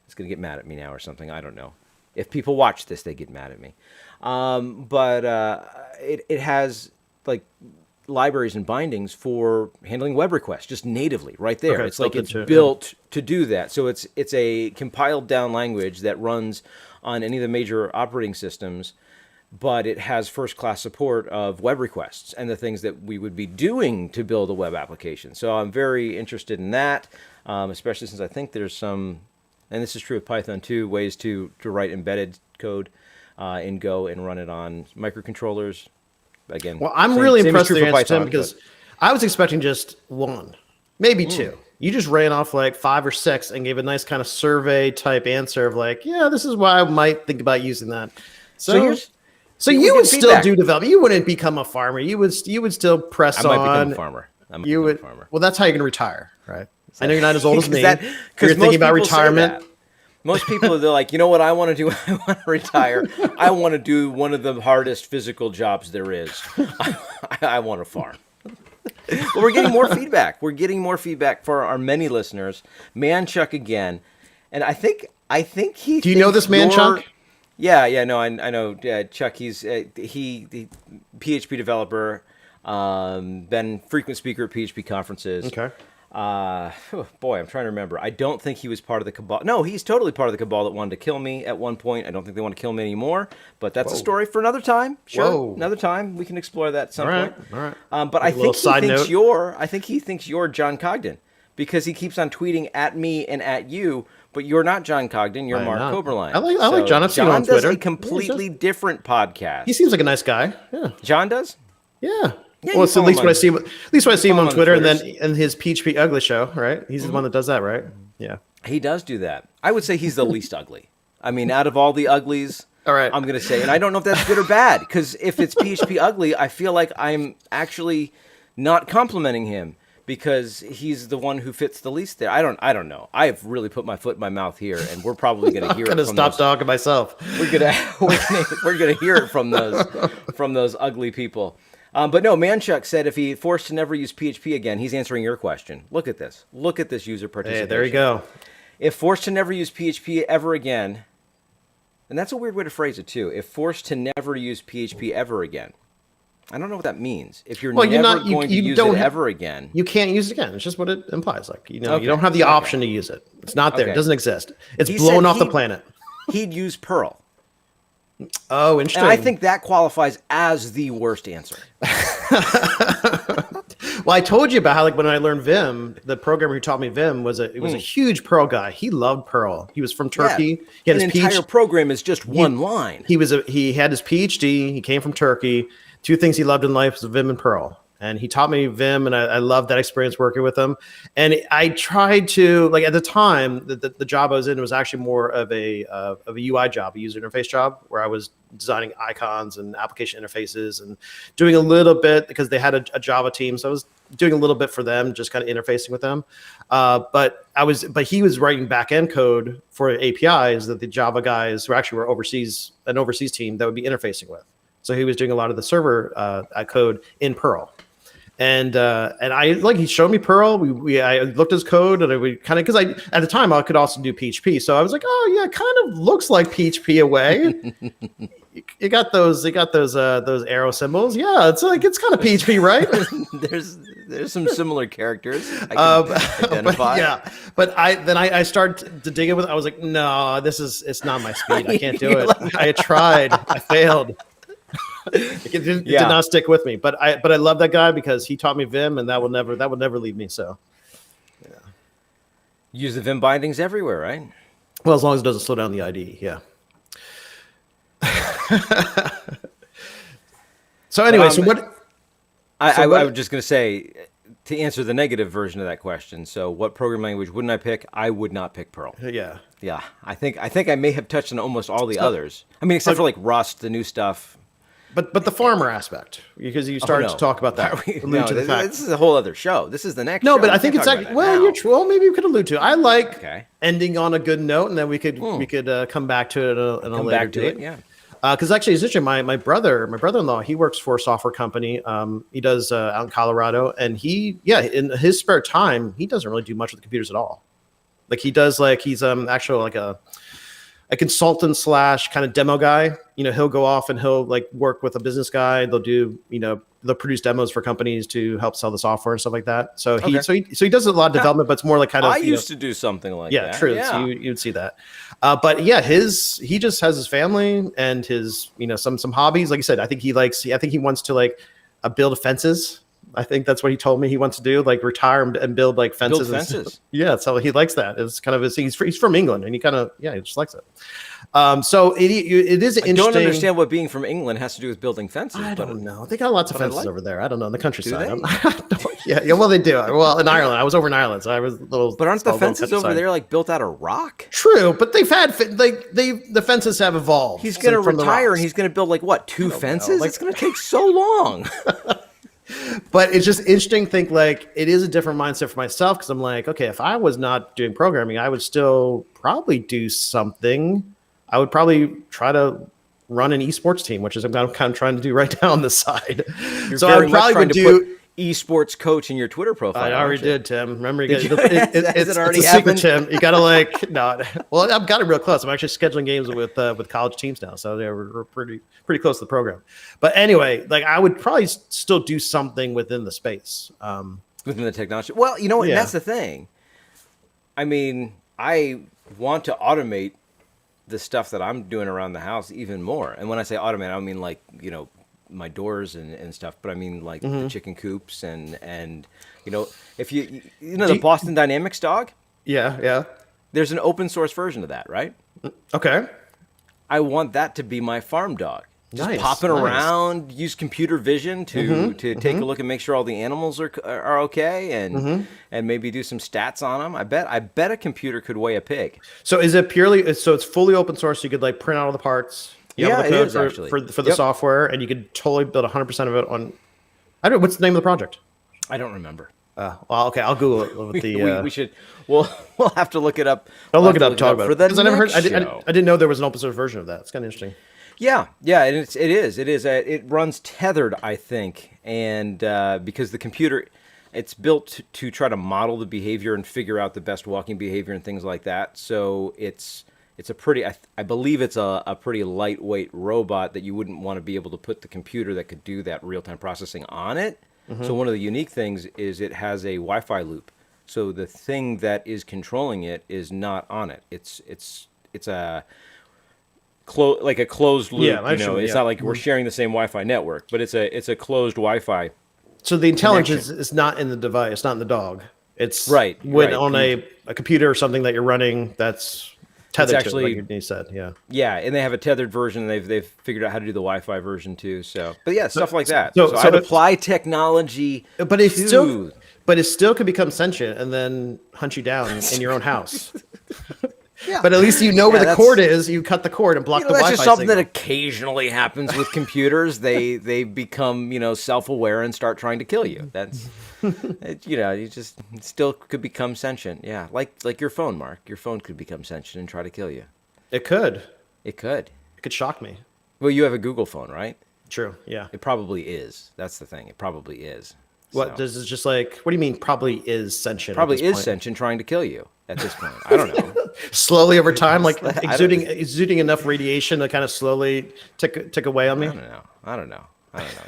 is going to get mad at me now or something. I don't know. If people watch this, they get mad at me. But it has like libraries and bindings for handling web requests just natively right there. Okay, it's like it's built to do that. So it's a compiled down language that runs on any of the major operating systems, but it has first class support of web requests and the things that we would be doing to build a web application. So I'm very interested in that, especially since I think there's some, and this is true with Python too, ways to write embedded code in Go and run it on microcontrollers. Again, well, I'm really impressed with your answer, Tim, because I was expecting just one, maybe two. You just ran off like 5 or 6 and gave a nice kind of survey type answer of like, yeah, this is why I might think about using that. So you would still do development. You wouldn't become a farmer. You would still press on. I might become a farmer. A farmer. Well, that's how you're going to retire, right? I know you're not as old as me. You're thinking about retirement. Most people, they're like, you know what I want to do? I want to retire. I want to do one of the hardest physical jobs there is. I want to farm. But we're getting more feedback. We're getting more feedback for our many listeners. Manchuck again. And I think he. Do you know this Manchuck? Yeah, no, I know. Chuck, he's the PHP developer, been frequent speaker at PHP conferences. Okay. Boy, I'm trying to remember. I don't think he was part of the cabal. No, he's totally part of the cabal that wanted to kill me at one point. I don't think they want to kill me anymore, but that's a story for another time. Sure, another time we can explore that at some point. All right. But I think he thinks you're John Cogden because he keeps on tweeting at me and at you. But you're not John Cogden. You're Mark Oberlein. I like John. I've seen him on Twitter. John does a completely different podcast. He seems like a nice guy. Yeah. John does. Yeah. Well, it's at least when I see him on Twitter, and then in his PHP Ugly show, right? He's the one that does that, right? Yeah. He does do that. I would say he's the least ugly. I mean, out of all the uglies, all right, I'm going to say, and I don't know if that's good or bad, because if it's PHP Ugly, I feel like I'm actually not complimenting him, because he's the one who fits the least there. I don't know. I've really put my foot in my mouth here, and we're probably going to hear it. I'm going to stop talking myself. We're gonna hear it from those ugly people. But no, Manchuck said if he forced to never use PHP again, he's answering your question. Look at this. Look at this user participation. Hey, there you go. If forced to never use PHP ever again, and that's a weird way to phrase it too. If forced to never use PHP ever again. I don't know what that means. If you're never going to use it ever again. You can't use it again. It's just what it implies. Like, you don't have the option to use it. It's not there. It doesn't exist. It's blown off the planet. He'd use Perl. Oh, interesting. And I think that qualifies as the worst answer. Well, I told you about how, like, when I learned Vim, the programmer who taught me Vim was a huge Perl guy. He loved Perl. He was from Turkey. Yeah. He had his entire program is just one line. He had his PhD. He came from Turkey. Two things he loved in life was Vim and Perl. And he taught me Vim, and I loved that experience working with him. And I tried to, like, at the time, the job I was in was actually more of a UI job, a user interface job, where I was designing icons and application interfaces and doing a little bit, because they had a Java team. So I was doing a little bit for them, just kind of interfacing with them. But he was writing back-end code for APIs that the Java guys who actually were an overseas team that would be interfacing with. So he was doing a lot of the server code in Perl. And he showed me Perl. I looked at his code, and we kind of, because at the time I could also do PHP, so I was like, oh yeah, it kind of looks like PHP away. you got those arrow symbols. Yeah, it's kind of PHP, right? there's some similar characters I can identify. But I started to dig in with it. I was like, no, it's not my speed. I can't do it. I tried. I failed. It did not stick with me, but I love that guy because he taught me Vim, and that will never leave me. So, yeah, use the Vim bindings everywhere, right? Well, as long as it doesn't slow down the IDE, yeah. So anyway, I was just going to say, to answer the negative version of that question. So, what programming language wouldn't I pick? I would not pick Perl. Yeah. I think I may have touched on almost all the others. I mean, except for like Rust, the new stuff. But the farmer aspect, because you started to talk about that. This is a whole other show. This is the next show. No, but I think it's actually, maybe we could allude to it. I like ending on a good note, and then we could come back to it in a later date. Yeah. Because actually, it's interesting. My brother-in-law, he works for a software company. He does out in Colorado, and in his spare time, he doesn't really do much with the computers at all. Like he does, he's actually like a consultant / kind of demo guy. He'll go off and he'll work with a business guy. They'll do, they'll produce demos for companies to help sell the software and stuff like that. So he does a lot of development, but it's more like kind of. I used to do something like that. Yeah, true. Yeah. So you'd see that. But yeah, he just has his family and his some hobbies. Like you said, I think he wants to build fences. I think that's what he told me he wants to do, retire and build fences. Build fences. Yeah, so he likes that. It's kind of his thing. He's from England, and he just likes it. So it is interesting. I don't understand what being from England has to do with building fences. I don't know. They got lots of fences over there. I don't know, in the countryside. Well, they do. Well, in Ireland. I was over in Ireland, so I was a little. But aren't the fences over there built out of rock? True, but they've had the fences have evolved. He's going to retire, and he's going to build two fences? It's going to take so long. But it's just interesting to think it is a different mindset for myself, because I'm like, okay, if I was not doing programming, I would still probably do something. I would probably try to run an esports team, which is I'm kind of trying to do right now on the side. So I probably would do esports coach in your Twitter profile. I already did, Tim. Remember, it's already a secret, Tim. You gotta no. Well, I've got it real close. I'm actually scheduling games with college teams now, so we're pretty close to the program. But anyway, I would probably still do something within the space, within the technology. Well, you know what? That's the thing. I mean, I want to automate the stuff that I'm doing around the house even more. And when I say automate, I don't mean my doors and stuff, but I mean the chicken coops and if the Boston Dynamics dog. Yeah. There's an open source version of that, right? Okay. I want that to be my farm dog. Just popping around, use computer vision to take a look and make sure all the animals are okay, and maybe do some stats on them. I bet a computer could weigh a pig. So is it purely? So it's fully open source. So you could print out all the parts. You have the code for the software, and you could totally build 100% of it on. I don't know, what's the name of the project? I don't remember. Well, okay, I'll Google it with the. We should. We'll have to look it up. I'll look it up. Talk about for it. the Because I never heard. next I show. didn't know there was an open source version of that. It's kind of interesting. Yeah, and it is. It runs tethered, I think, and because the computer, it's built to try to model the behavior and figure out the best walking behavior and things like that. So it's a pretty. I believe it's a pretty lightweight robot that you wouldn't want to be able to put the computer that could do that real time processing on it. So one of the unique things is it has a Wi-Fi loop. So the thing that is controlling it is not on it. It's a like a closed loop. Yeah, It's not like we're sharing the same Wi-Fi network, but it's a closed Wi-Fi. So the intelligence is not in the device, not in the dog. It's right on a computer or something that you're running that's tethered actually, to it, like you said. Yeah, and they have a tethered version. They've figured out how to do the Wi-Fi version too. So, but yeah, stuff like that. So I'd apply technology, but it still could become sentient and then hunt you down in your own house. Yeah. But at least you know where the cord is. You cut the cord and block the Wi-Fi That's just something signal. that occasionally happens with computers. They become self-aware and start trying to kill you. That's you just still could become sentient. Yeah, like your phone, Mark. Your phone could become sentient and try to kill you. It could. It could. It could shock me. Well, you have a Google phone, right? True. Yeah. It probably is. That's the thing. It probably is. What does it just like? What do you mean? Probably is sentient. Probably is sentient, trying to kill you at this point. I don't know. Slowly over time, like exuding enough radiation to kind of slowly tick away on me. I don't know.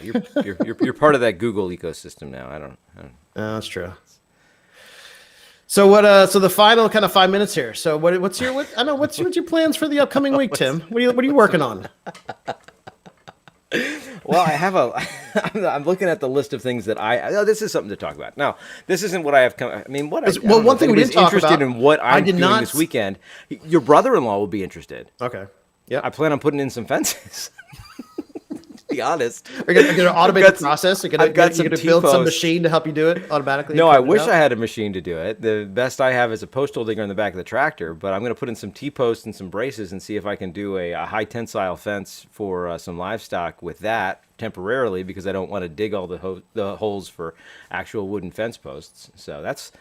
You're part of that Google ecosystem now. I don't. That's true. So what? So the final kind of 5 minutes here. So what's your plans for the upcoming week, Tim? What are you working on? Well, I'm looking at the list of things that this is something to talk about. Now, this isn't what I have come. I mean, one thing we didn't talk interested about, in what I'm doing this weekend. Your brother-in-law will be interested. Okay. Yeah. I plan on putting in some fences. To be honest, are you going to automate the process? You're going to build some machine to help you do it automatically? No, I wish I had a machine to do it. The best I have is a post hole digger in the back of the tractor, but I'm going to put in some T-posts and some braces and see if I can do a high tensile fence for some livestock with that temporarily, because I don't want to dig all the holes for actual wooden fence posts. So that's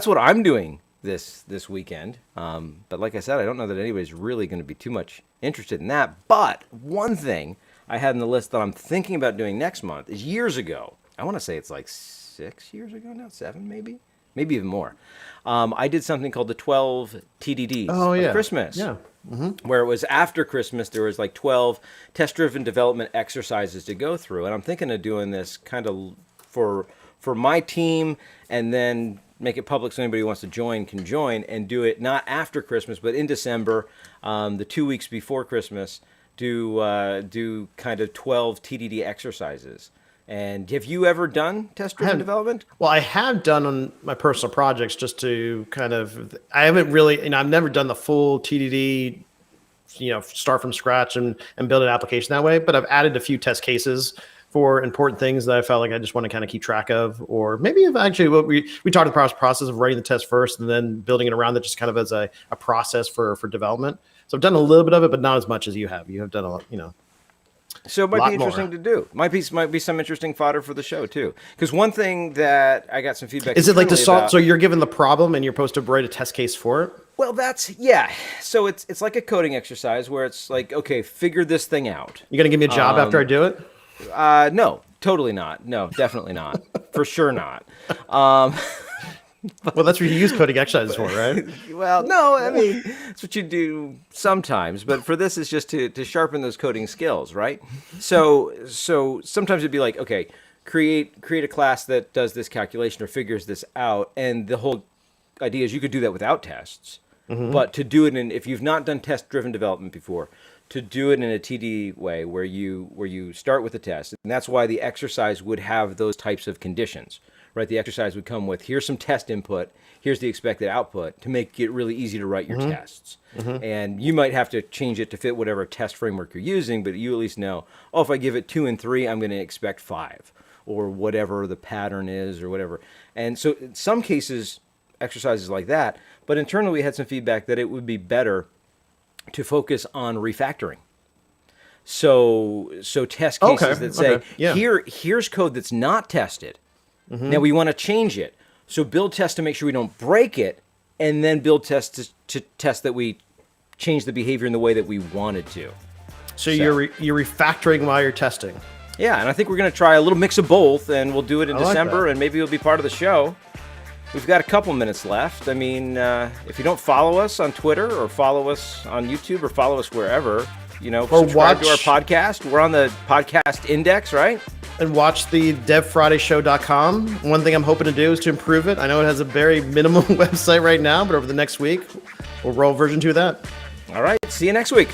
what I'm doing this weekend. But like I said, I don't know that anybody's really going to be too much interested in that. But one thing I had in the list that I'm thinking about doing next month is years ago. I want to say it's like 6 years ago now, 7 maybe even more. I did something called the 12 TDDs of Christmas. Yeah. Mm-hmm. Where it was after Christmas, there was like 12 test-driven development exercises to go through. And I'm thinking of doing this kind of for my team, and then make it public so anybody who wants to join can join, and do it not after Christmas, but in December, the 2 weeks before Christmas, do kind of 12 TDD exercises. And have you ever done test-driven development? Well, I have done on my personal projects just to kind of, I haven't really, I've never done the full TDD, start from scratch and build an application that way, but I've added a few test cases for important things that I felt like I just want to kind of keep track of, or maybe if actually we talked about the process of writing the test first and then building it around that just kind of as a process for development. So I've done a little bit of it, but not as much as you have. You have done a lot, So it might be interesting to do. Might be some interesting fodder for the show too. Because one thing that I got some feedback is it like to solve. So you're given the problem and you're supposed to write a test case for it. Well, So it's like a coding exercise where it's like, okay, figure this thing out. You gonna give me a job after I do it? No, totally not. No, definitely not. For sure not. Well, that's what you use coding exercises for, right? Well, no, I mean, that's what you do sometimes. But for this, it's just to sharpen those coding skills, right? So sometimes it'd be like, okay, create a class that does this calculation or figures this out. And the whole idea is you could do that without tests. Mm-hmm. But to do it if you've not done test-driven development before, to do it in a TD way where you start with a test. And that's why the exercise would have those types of conditions. Right, the exercise would come with, here's some test input, here's the expected output, to make it really easy to write your tests. Mm-hmm. And you might have to change it to fit whatever test framework you're using, but you at least know, if I give it 2 and 3, I'm going to expect 5, or whatever the pattern is, or whatever. And so in some cases, exercises like that, but internally we had some feedback that it would be better to focus on refactoring. So test cases that say, here's code that's not tested. Mm-hmm. Now we want to change it, So build test to make sure we don't break it, and then build test to test that we change the behavior in the way that we wanted to. So you're refactoring while you're testing. Yeah, and I think we're going to try a little mix of both, and we'll do it in December, and maybe you'll be part of the show. We've got a couple minutes left. I mean, if you don't follow us on Twitter or follow us on YouTube or follow us wherever, you know, or subscribe to our podcast. We're on the podcast index, right? And watch the devfridayshow.com. One thing I'm hoping to do is to improve it. I know it has a very minimal website right now, but over the next week, we'll roll version 2 of that. All right. See you next week.